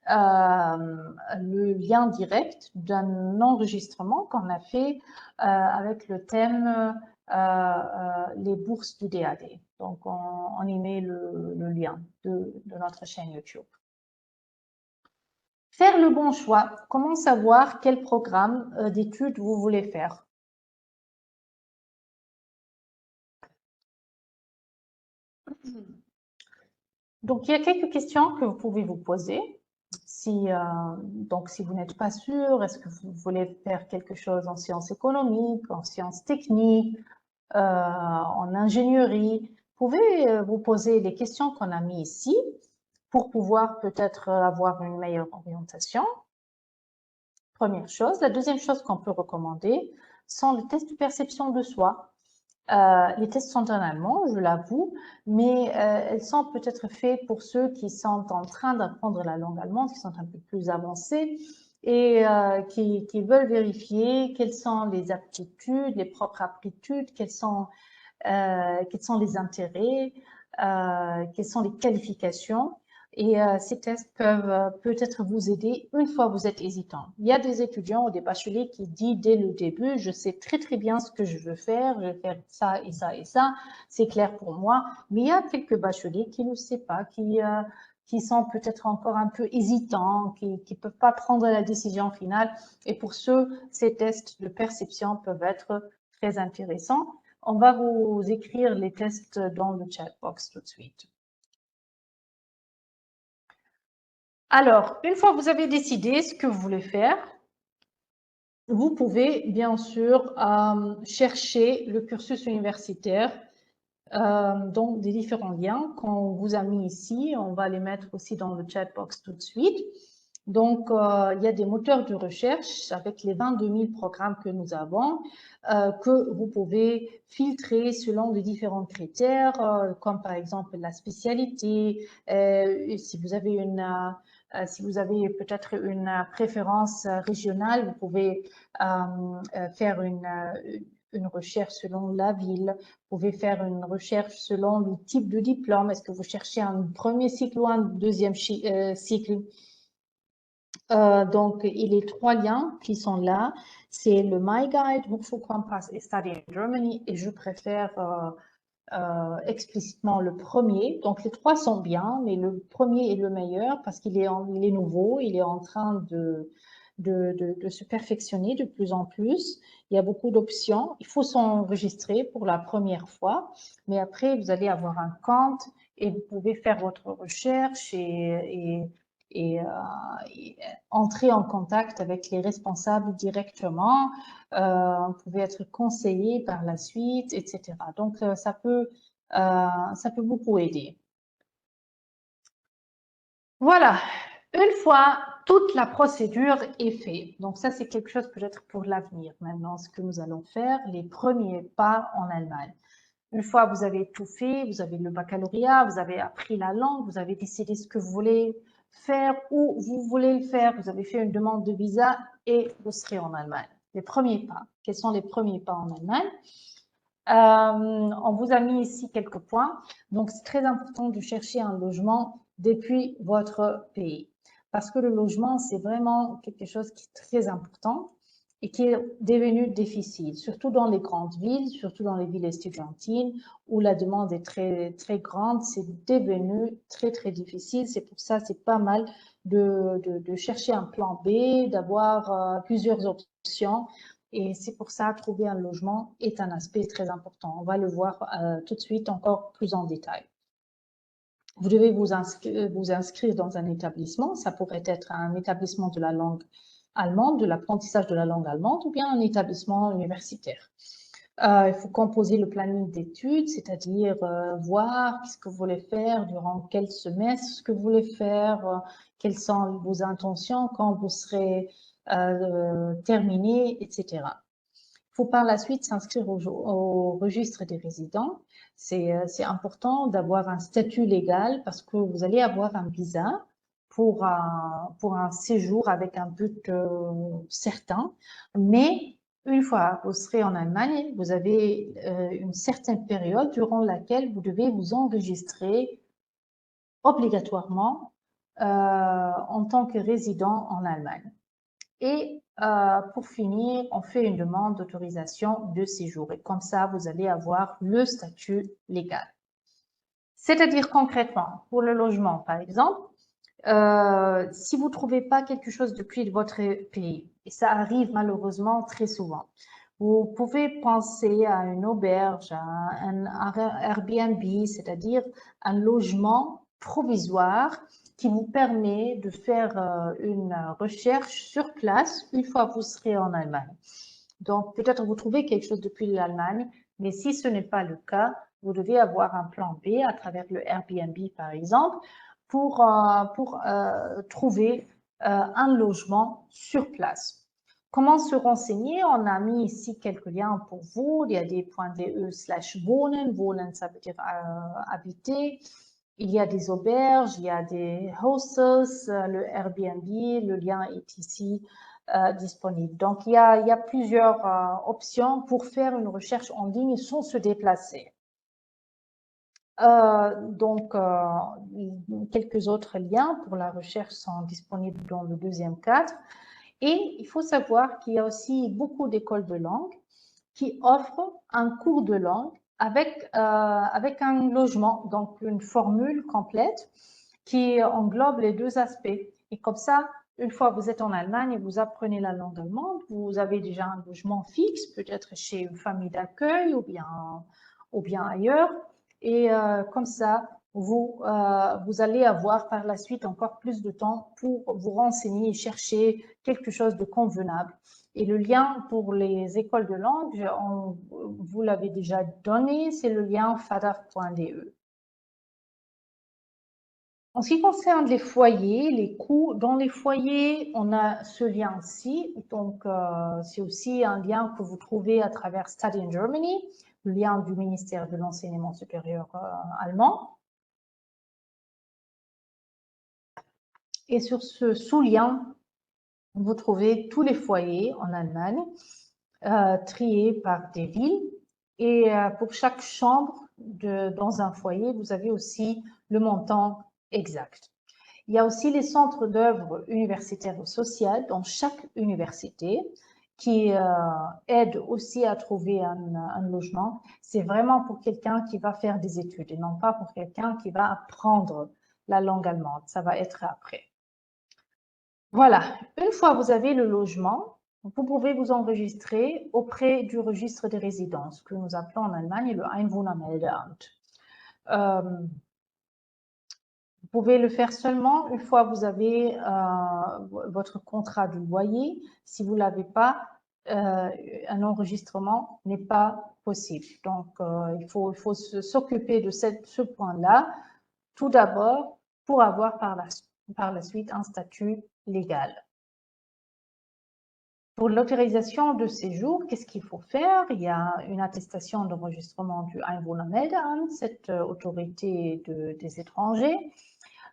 le lien direct d'un enregistrement qu'on a fait avec le thème les bourses du DAD. Donc, on y met le lien de notre chaîne YouTube. Faire le bon choix. Comment savoir quel programme d'études vous voulez faire? Donc, il y a quelques questions que vous pouvez vous poser. Donc, si vous n'êtes pas sûr, est-ce que vous voulez faire quelque chose en sciences économiques, en sciences techniques, en ingénierie? Vous pouvez vous poser les questions qu'on a mis ici pour pouvoir peut-être avoir une meilleure orientation. Première chose. La deuxième chose qu'on peut recommander sont les tests de perception de soi. Les tests sont en allemand, je l'avoue, mais elles sont peut-être faits pour ceux qui sont en train d'apprendre la langue allemande, qui sont un peu plus avancés et qui veulent vérifier quelles sont les aptitudes, les propres aptitudes, quels sont les intérêts, quelles sont les qualifications. Et ces tests peuvent peut-être vous aider une fois vous êtes hésitant. Il y a des étudiants ou des bacheliers qui disent dès le début, je sais très très bien ce que je veux faire, je vais faire ça et ça et ça, c'est clair pour moi. Mais il y a quelques bacheliers qui ne savent pas, qui sont peut-être encore un peu hésitants, qui ne peuvent pas prendre la décision finale. Et pour ceux, ces tests de perception peuvent être très intéressants. On va vous écrire les tests dans le chat box tout de suite. Alors, une fois que vous avez décidé ce que vous voulez faire, vous pouvez bien sûr chercher le cursus universitaire dans des différents liens qu'on vous a mis ici. On va les mettre aussi dans le chat box tout de suite. Donc, il y a des moteurs de recherche avec les 22 000 programmes que nous avons que vous pouvez filtrer selon les différents critères, comme par exemple la spécialité, si vous avez si vous avez peut-être une préférence régionale, vous pouvez faire une recherche selon la ville. Vous pouvez faire une recherche selon le type de diplôme. Est-ce que vous cherchez un premier cycle ou un deuxième cycle? Donc, et les trois liens qui sont là, c'est le My Guide, Hochschulkompass et Study in Germany, et je préfère explicitement le premier. Donc, les trois sont bien, mais le premier est le meilleur parce qu'il est, il est nouveau, il est en train de se perfectionner de plus en plus. Il y a beaucoup d'options. Il faut s'enregistrer pour la première fois, mais après, vous allez avoir un compte et vous pouvez faire votre recherche et entrer en contact avec les responsables directement. Vous pouvez être conseillé par la suite, etc. Donc, ça peut beaucoup aider. Voilà, une fois toute la procédure est faite, donc ça c'est quelque chose peut-être pour l'avenir. Maintenant, ce que nous allons faire, les premiers pas en Allemagne. Une fois vous avez tout fait, vous avez le baccalauréat, vous avez appris la langue, vous avez décidé ce que vous voulez faire, où vous voulez le faire, vous avez fait une demande de visa et vous serez en Allemagne. Les premiers pas. Quels sont les premiers pas en Allemagne? On vous a mis ici quelques points. Donc, c'est très important de chercher un logement depuis votre pays. Parce que le logement, c'est vraiment quelque chose qui est très important et qui est devenu difficile, surtout dans les grandes villes, surtout dans les villes estudiantines où la demande est très, très grande. C'est devenu très, très difficile. C'est pour ça, c'est pas mal de chercher un plan B, d'avoir plusieurs options. Et c'est pour ça, trouver un logement est un aspect très important. On va le voir tout de suite encore plus en détail. Vous devez vous inscrire dans un établissement. Ça pourrait être un établissement de la langue allemande, de l'apprentissage de la langue allemande, ou bien un établissement universitaire. Il faut composer le planning d'études, c'est-à-dire voir ce que vous voulez faire, durant quel semestre ce que vous voulez faire, quelles sont vos intentions quand vous serez terminé, etc. Il faut par la suite s'inscrire au registre des résidents. C'est important d'avoir un statut légal parce que vous allez avoir un visa pour un séjour avec un but certain. Mais une fois que vous serez en Allemagne, vous avez une certaine période durant laquelle vous devez vous enregistrer obligatoirement en tant que résident en Allemagne. Et pour finir, on fait une demande d'autorisation de séjour. Et comme ça, vous allez avoir le statut légal. C'est-à-dire concrètement, pour le logement, par exemple, si vous ne trouvez pas quelque chose depuis votre pays, et ça arrive malheureusement très souvent, vous pouvez penser à une auberge, à un Airbnb, c'est-à-dire un logement provisoire qui vous permet de faire une recherche sur place une fois que vous serez en Allemagne. Donc, peut-être vous trouvez quelque chose depuis l'Allemagne, mais si ce n'est pas le cas, vous devez avoir un plan B à travers le Airbnb, par exemple, pour trouver un logement sur place. Comment se renseigner? On a mis ici quelques liens pour vous. Il y a des .de/wohnen. Wohnen, ça veut dire habiter. Il y a des auberges, il y a des hostels, le Airbnb, le lien est ici disponible. Donc, il y a plusieurs options pour faire une recherche en ligne sans se déplacer. Quelques autres liens pour la recherche sont disponibles dans le deuxième cadre. Et il faut savoir qu'il y a aussi beaucoup d'écoles de langue qui offrent un cours de langue avec un logement, donc une formule complète qui englobe les deux aspects. Et comme ça, une fois que vous êtes en Allemagne et vous apprenez la langue allemande, vous avez déjà un logement fixe, peut-être chez une famille d'accueil ou bien ailleurs. Et comme ça, vous allez avoir par la suite encore plus de temps pour vous renseigner et chercher quelque chose de convenable. Et le lien pour les écoles de langue, vous l'avez déjà donné, c'est le lien fadar.de. En ce qui concerne les foyers, les coûts, dans les foyers, on a ce lien-ci. Donc, c'est aussi un lien que vous trouvez à travers Study in Germany, le lien du ministère de l'Enseignement supérieur allemand. Et sur ce sous-lien, vous trouvez tous les foyers en Allemagne, triés par des villes. Et pour chaque chambre dans un foyer, vous avez aussi le montant exact. Il y a aussi les centres d'œuvre universitaires et sociales dans chaque université qui aident aussi à trouver un logement. C'est vraiment pour quelqu'un qui va faire des études et non pas pour quelqu'un qui va apprendre la langue allemande. Ça va être après. Voilà, une fois que vous avez le logement, vous pouvez vous enregistrer auprès du registre des résidences, que nous appelons en Allemagne le Einwohnermeldeamt. Vous pouvez le faire seulement une fois que vous avez votre contrat de loyer. Si vous ne l'avez pas, un enregistrement n'est pas possible. Donc, il faut s'occuper de ce point-là, tout d'abord, pour avoir par la suite un statut légal. Pour l'autorisation de séjour, qu'est-ce qu'il faut faire? Il y a une attestation d'enregistrement du Einwohnermeldeamt, cette autorité des étrangers.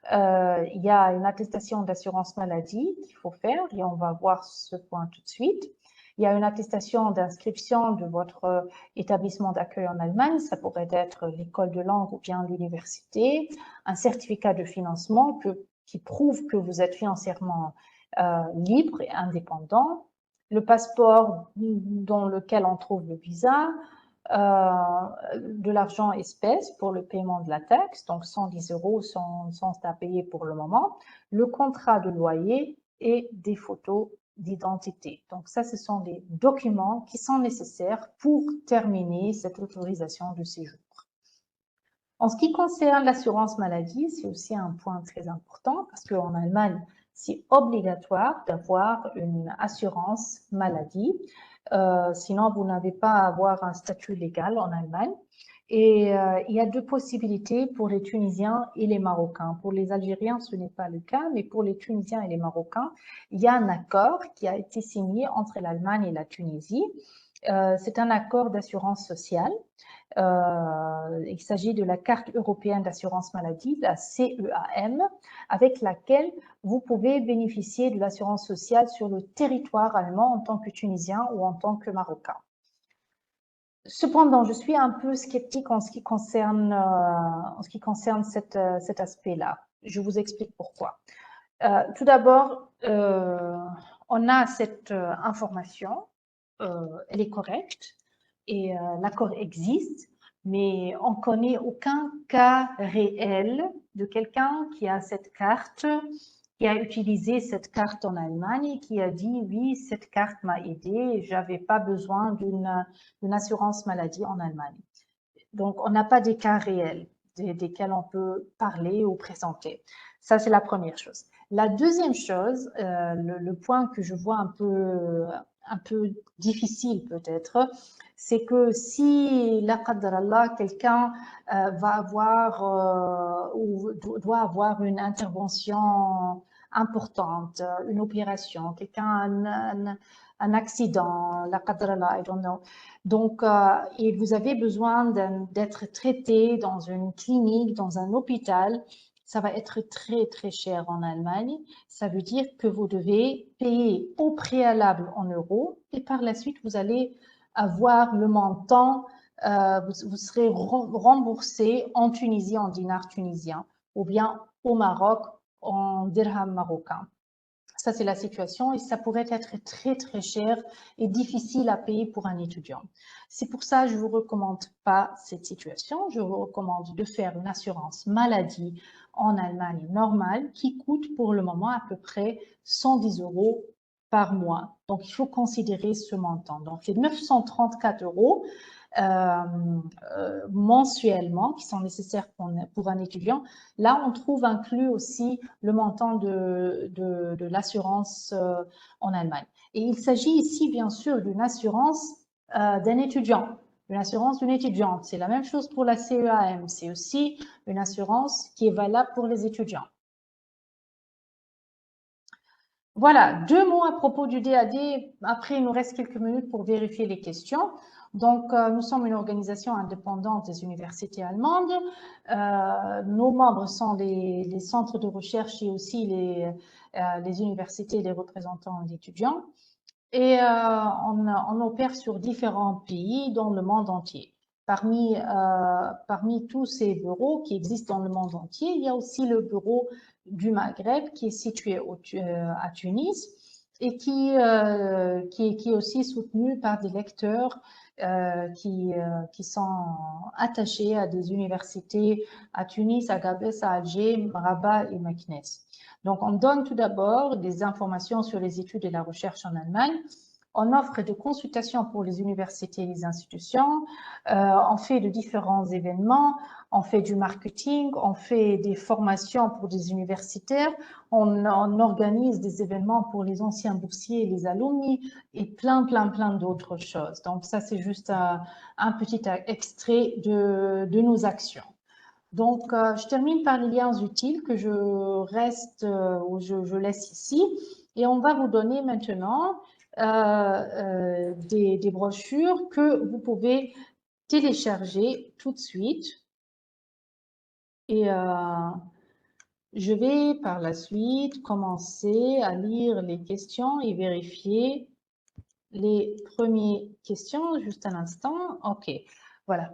Il y a une attestation d'assurance maladie qu'il faut faire et on va voir ce point tout de suite. Il y a une attestation d'inscription de votre établissement d'accueil en Allemagne, ça pourrait être l'école de langue ou bien l'université, un certificat de financement qui prouve que vous êtes financièrement libre et indépendant, le passeport dans lequel on trouve le visa, de l'argent espèce pour le paiement de la taxe, donc 110 € sans à payer pour le moment, le contrat de loyer et des photos d'identité. Donc ça, ce sont des documents qui sont nécessaires pour terminer cette autorisation de séjour. En ce qui concerne l'assurance maladie, c'est aussi un point très important parce qu'en Allemagne, c'est obligatoire d'avoir une assurance maladie. Sinon, vous n'avez pas à avoir un statut légal en Allemagne. Et il y a deux possibilités pour les Tunisiens et les Marocains. Pour les Algériens, ce n'est pas le cas, mais pour les Tunisiens et les Marocains, il y a un accord qui a été signé entre l'Allemagne et la Tunisie. C'est un accord d'assurance sociale. Il s'agit de la carte européenne d'assurance maladie, la CEAM, avec laquelle vous pouvez bénéficier de l'assurance sociale sur le territoire allemand en tant que Tunisien ou en tant que Marocain. Cependant, je suis un peu sceptique en ce qui concerne cet aspect-là. Je vous explique pourquoi. Tout d'abord, on a cette information, elle est correcte et l'accord existe, mais on ne connaît aucun cas réel de quelqu'un qui a cette carte, qui a utilisé cette carte en Allemagne et qui a dit « oui, cette carte m'a aidé, je n'avais pas besoin d'une assurance maladie en Allemagne ». Donc, on n'a pas des cas réels. desquels on peut parler ou présenter. Ça, c'est la première chose. La deuxième chose, le point que je vois un peu difficile peut-être, c'est que si, la qadar quelqu'un va avoir ou doit avoir une intervention importante, une opération, quelqu'un a un accident, la qadar I don't know. Donc, et vous avez besoin d'être traité dans une clinique, dans un hôpital, ça va être très, très cher en Allemagne. Ça veut dire que vous devez payer au préalable en euros et par la suite, vous allez avoir le montant, vous serez remboursé en Tunisie, en dinar tunisien, ou bien au Maroc, en dirham marocain. Ça, c'est la situation et ça pourrait être très, très cher et difficile à payer pour un étudiant. C'est pour ça que je ne vous recommande pas cette situation. Je vous recommande de faire une assurance maladie en Allemagne normale qui coûte pour le moment à peu près 110 € par mois. Donc, il faut considérer ce montant. Donc, les 934 € mensuellement qui sont nécessaires pour un étudiant. Là, on trouve inclus aussi le montant de l'assurance en Allemagne. Et il s'agit ici, bien sûr, d'une assurance d'un étudiant, une assurance d'une étudiante. C'est la même chose pour la CEAM. C'est aussi une assurance qui est valable pour les étudiants. Voilà, 2 mots à propos du DAD. Après, il nous reste quelques minutes pour vérifier les questions. Donc, nous sommes une organisation indépendante des universités allemandes. Nos membres sont les centres de recherche et aussi les universités et les représentants d'étudiants. Et on opère sur différents pays dans le monde entier. Parmi tous ces bureaux qui existent dans le monde entier, il y a aussi le bureau du Maghreb qui est situé à Tunis et qui est aussi soutenu par des lecteurs qui sont attachés à des universités à Tunis, à Gabès, à Alger, Rabat et Meknès. Donc, on donne tout d'abord des informations sur les études et la recherche en Allemagne. On offre des consultations pour les universités et les institutions. On fait de différents événements. On fait du marketing. On fait des formations pour des universitaires. On organise des événements pour les anciens boursiers et les alumni et plein d'autres choses. Donc, ça, c'est juste un petit extrait de nos actions. Donc, je termine par les liens utiles que je laisse ici. Et on va vous donner maintenant des brochures que vous pouvez télécharger tout de suite. Et je vais par la suite commencer à lire les questions et vérifier les premières questions. Juste un instant. OK, voilà.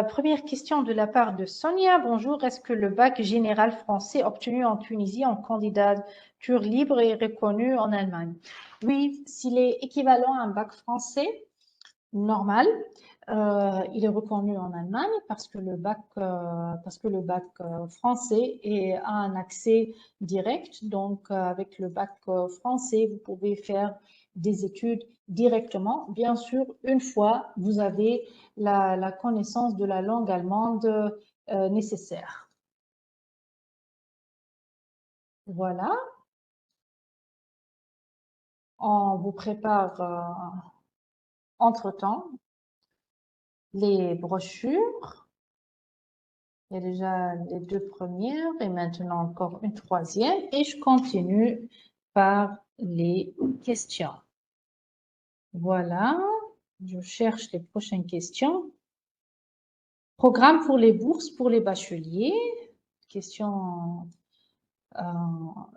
Première question de la part de Sonia. Bonjour, est-ce que le bac général français obtenu en Tunisie en candidature libre est reconnu en Allemagne? Oui, s'il est équivalent à un bac français normal, il est reconnu en Allemagne parce que le bac français a un accès direct. Donc, avec le bac français, vous pouvez faire des études directement. Bien sûr, une fois vous avez la connaissance de la langue allemande nécessaire. Voilà. On vous prépare entre-temps les brochures. Il y a déjà les 2 premières et maintenant encore une troisième. Et je continue par les questions. Voilà, je cherche les prochaines questions. Programme pour les bourses pour les bacheliers. Question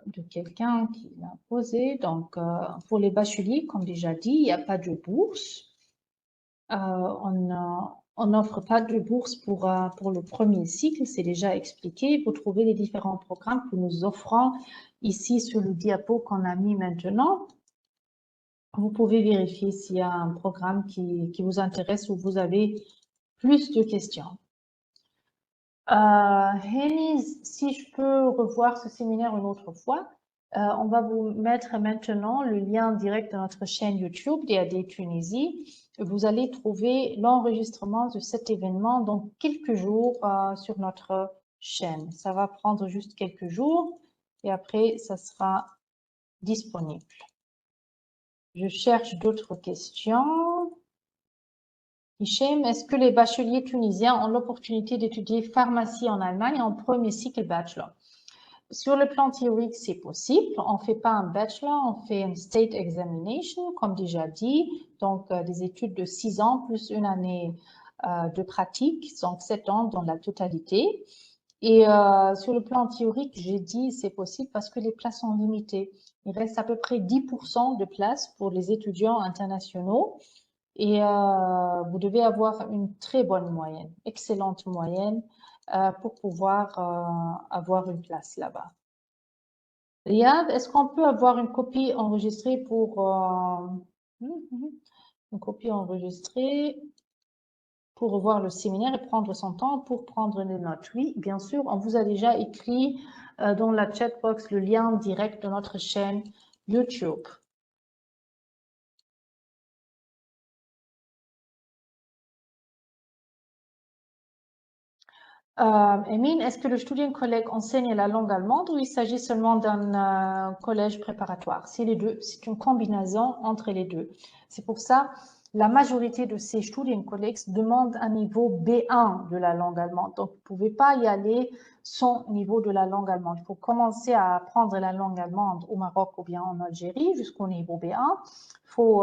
de quelqu'un qui l'a posé. Donc, pour les bacheliers, comme déjà dit, il n'y a pas de bourse. On n'offre pas de bourse pour le premier cycle, c'est déjà expliqué. Vous trouvez les différents programmes que nous offrons ici sur le diapo qu'on a mis maintenant. Vous pouvez vérifier s'il y a un programme qui vous intéresse ou vous avez plus de questions. Hémise, si je peux revoir ce séminaire une autre fois, on va vous mettre maintenant le lien direct de notre chaîne YouTube DAD Tunisie. vous allez trouver l'enregistrement de cet événement dans quelques jours sur notre chaîne. Ça va prendre juste quelques jours et après, ça sera disponible. Je cherche d'autres questions. Hichem, est-ce que les bacheliers tunisiens ont l'opportunité d'étudier pharmacie en Allemagne en premier cycle bachelor? Sur le plan théorique, c'est possible. On ne fait pas un bachelor, on fait une state examination, comme déjà dit. Donc, des études de 6 ans plus une année de pratique, donc 7 ans dans la totalité. Et sur le plan théorique, j'ai dit c'est possible parce que les places sont limitées. Il reste à peu près 10% de places pour les étudiants internationaux. Et vous devez avoir une très bonne moyenne, excellente moyenne, pour pouvoir avoir une place là-bas. Riyad, est-ce qu'on peut avoir une copie enregistrée pour une copie enregistrée pour revoir le séminaire et prendre son temps pour prendre les notes? Oui, bien sûr, on vous a déjà écrit dans la chatbox le lien direct de notre chaîne YouTube. Emine, est-ce que le Studienkolleg enseigne la langue allemande ou il s'agit seulement d'un collège préparatoire? C'est les deux, c'est une combinaison entre les deux. C'est pour ça la majorité de ces Studienkollegs demandent un niveau B1 de la langue allemande. Donc, vous ne pouvez pas y aller sans niveau de la langue allemande. Il faut commencer à apprendre la langue allemande au Maroc ou bien en Algérie jusqu'au niveau B1. Il faut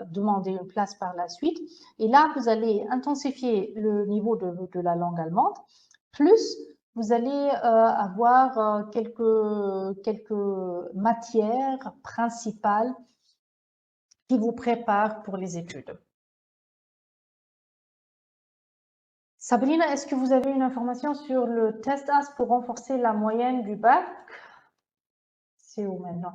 demander une place par la suite. Et là, vous allez intensifier le niveau de la langue allemande. Plus, vous allez avoir quelques matières principales qui vous préparent pour les études. Sabrina, est-ce que vous avez une information sur le test AS pour renforcer la moyenne du bac? C'est où maintenant?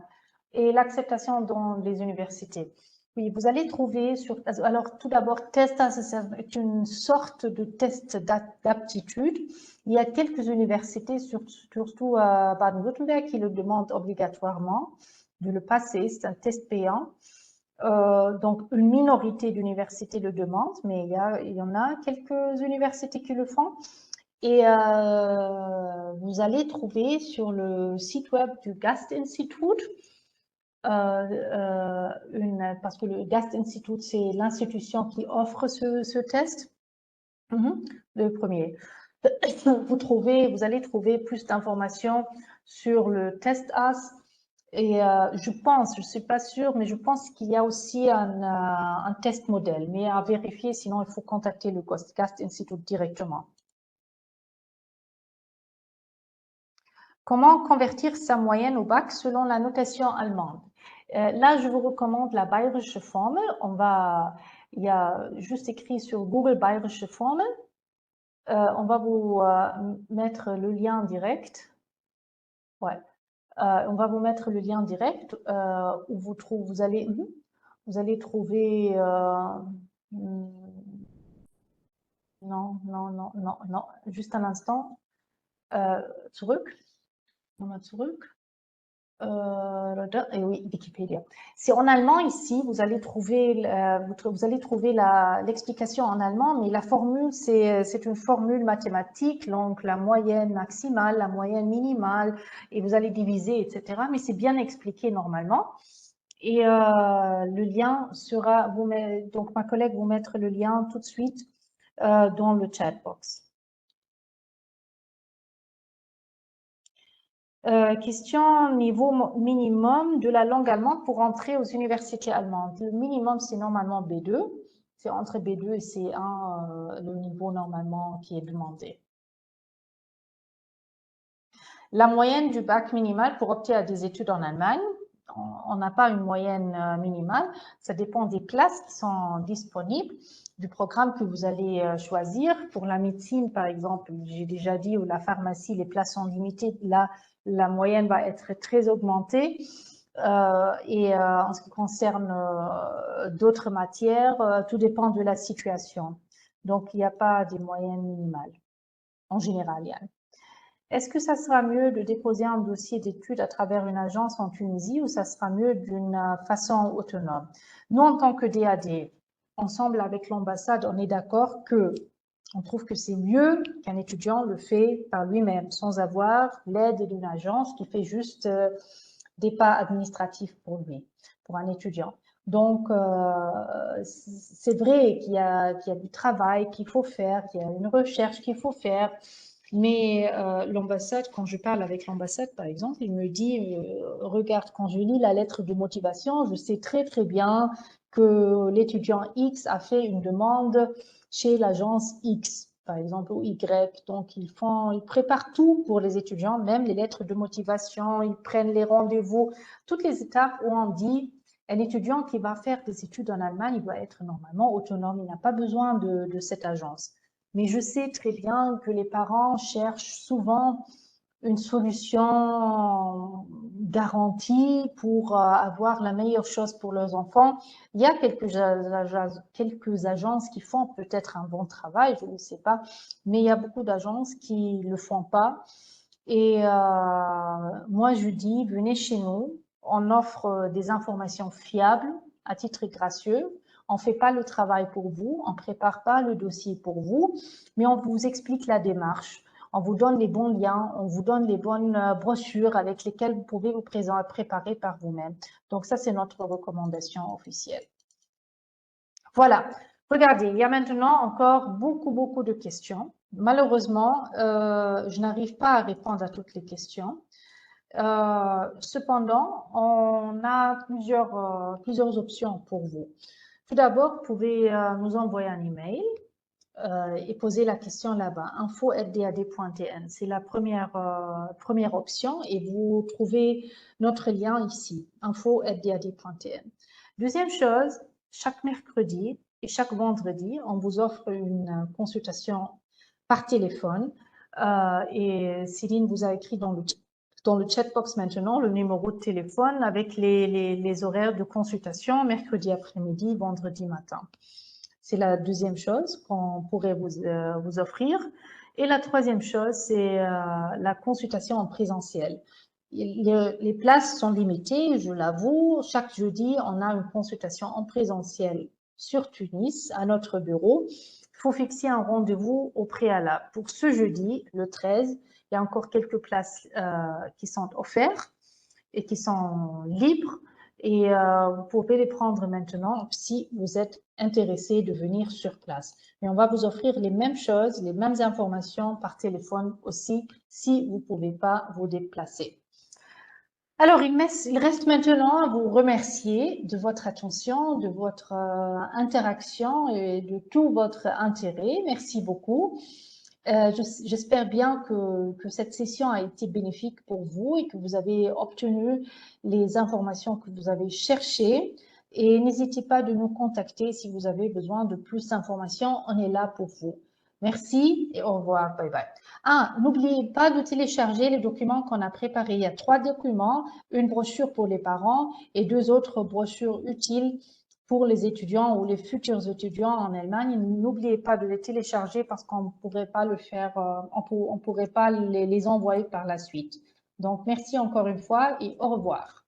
Et l'acceptation dans les universités. Oui, vous allez trouver sur... Alors, tout d'abord, test AS est une sorte de test d'aptitude. Il y a quelques universités, surtout à Baden-Württemberg, qui le demandent obligatoirement de le passer. C'est un test payant. Donc, une minorité d'universités le demandent, mais il y en a quelques universités qui le font. Et vous allez trouver sur le site web du Gastinstitut, parce que le Gastinstitut, c'est l'institution qui offre ce test, le premier. Vous allez trouver plus d'informations sur le test AS. Et je pense, je ne suis pas sûre, mais je pense qu'il y a aussi un test modèle, mais à vérifier, sinon il faut contacter le Gastinstitut directement. Comment convertir sa moyenne au bac selon la notation allemande? Là, je vous recommande la Bayerische Formel. Il y a juste écrit sur Google Bayerische Formel. On va vous mettre le lien direct. Ouais. On va vous mettre le lien direct où vous allez trouver. Non. Juste un instant. Zurück. Nochmal zurück. Et oui, Wikipédia. C'est en allemand ici, vous allez trouver l'explication en allemand, mais la formule, c'est une formule mathématique, donc la moyenne maximale, la moyenne minimale, et vous allez diviser, etc. Mais c'est bien expliqué normalement. Et le lien sera, donc ma collègue vous mettre le lien tout de suite dans le chat box. Question niveau minimum de la langue allemande pour entrer aux universités allemandes. Le minimum, c'est normalement B2. C'est entre B2 et C1 le niveau normalement qui est demandé. La moyenne du bac minimal pour opter à des études en Allemagne, on n'a pas une moyenne minimale. Ça dépend des places qui sont disponibles, du programme que vous allez choisir. Pour la médecine, par exemple, j'ai déjà dit, ou la pharmacie, les places sont limitées. Là, la moyenne va être très augmentée. Et en ce qui concerne d'autres matières, tout dépend de la situation. Donc, il n'y a pas de moyenne minimale, en général, Yann. Est-ce que ça sera mieux de déposer un dossier d'études à travers une agence en Tunisie ou ça sera mieux d'une façon autonome? Nous, en tant que DAD, ensemble avec l'ambassade, on est d'accord que on trouve que c'est mieux qu'un étudiant le fait par lui-même, sans avoir l'aide d'une agence qui fait juste des pas administratifs pour lui, pour un étudiant. Donc, c'est vrai qu'il y a du travail qu'il faut faire, qu'il y a une recherche qu'il faut faire, mais l'ambassade, quand je parle avec l'ambassade, par exemple, il me dit, regarde, quand je lis la lettre de motivation, je sais très très bien que l'étudiant X a fait une demande chez l'agence X, par exemple, ou Y. Donc, ils préparent tout pour les étudiants, même les lettres de motivation, ils prennent les rendez-vous, toutes les étapes où on dit un étudiant qui va faire des études en Allemagne, il doit être normalement autonome, il n'a pas besoin de cette agence. Mais je sais très bien que les parents cherchent souvent une solution garantie pour avoir la meilleure chose pour leurs enfants. Il y a quelques agences qui font peut-être un bon travail, je ne sais pas, mais il y a beaucoup d'agences qui ne le font pas. Et moi, je dis, venez chez nous, on offre des informations fiables à titre gracieux. On ne fait pas le travail pour vous, on ne prépare pas le dossier pour vous, mais on vous explique la démarche. On vous donne les bons liens, on vous donne les bonnes brochures avec lesquelles vous pouvez vous préparer par vous-même. Donc ça, c'est notre recommandation officielle. Voilà. Regardez, il y a maintenant encore beaucoup de questions. Malheureusement, je n'arrive pas à répondre à toutes les questions. Cependant, on a plusieurs options pour vous. Tout d'abord, vous pouvez nous envoyer un email et poser la question là-bas, info@dad.tn. C'est la première option et vous trouvez notre lien ici, info@dad.tn. Deuxième chose, chaque mercredi et chaque vendredi, on vous offre une consultation par téléphone et Céline vous a écrit dans le chatbox maintenant le numéro de téléphone avec les horaires de consultation mercredi après-midi, vendredi matin. C'est la deuxième chose qu'on pourrait vous offrir. Et la troisième chose, c'est la consultation en présentiel. Les places sont limitées, je l'avoue. Chaque jeudi, on a une consultation en présentiel sur Tunis, à notre bureau. Il faut fixer un rendez-vous au préalable. Pour ce jeudi, le 13, il y a encore quelques places qui sont offertes et qui sont libres. Et vous pouvez les prendre maintenant si vous êtes intéressé de venir sur place. Mais on va vous offrir les mêmes choses, les mêmes informations par téléphone aussi si vous ne pouvez pas vous déplacer. Alors, il reste maintenant à vous remercier de votre attention, de votre interaction et de tout votre intérêt. Merci beaucoup. J'espère bien que cette session a été bénéfique pour vous et que vous avez obtenu les informations que vous avez cherchées. Et n'hésitez pas de nous contacter si vous avez besoin de plus d'informations. On est là pour vous. Merci et au revoir. Bye bye. Ah, n'oubliez pas de télécharger les documents qu'on a préparés. Il y a 3 documents, une brochure pour les parents et 2 autres brochures utiles pour les étudiants ou les futurs étudiants en Allemagne. N'oubliez pas de les télécharger parce qu'on ne pourrait pas le faire, on pourrait pas les envoyer par la suite. Donc, merci encore une fois et au revoir.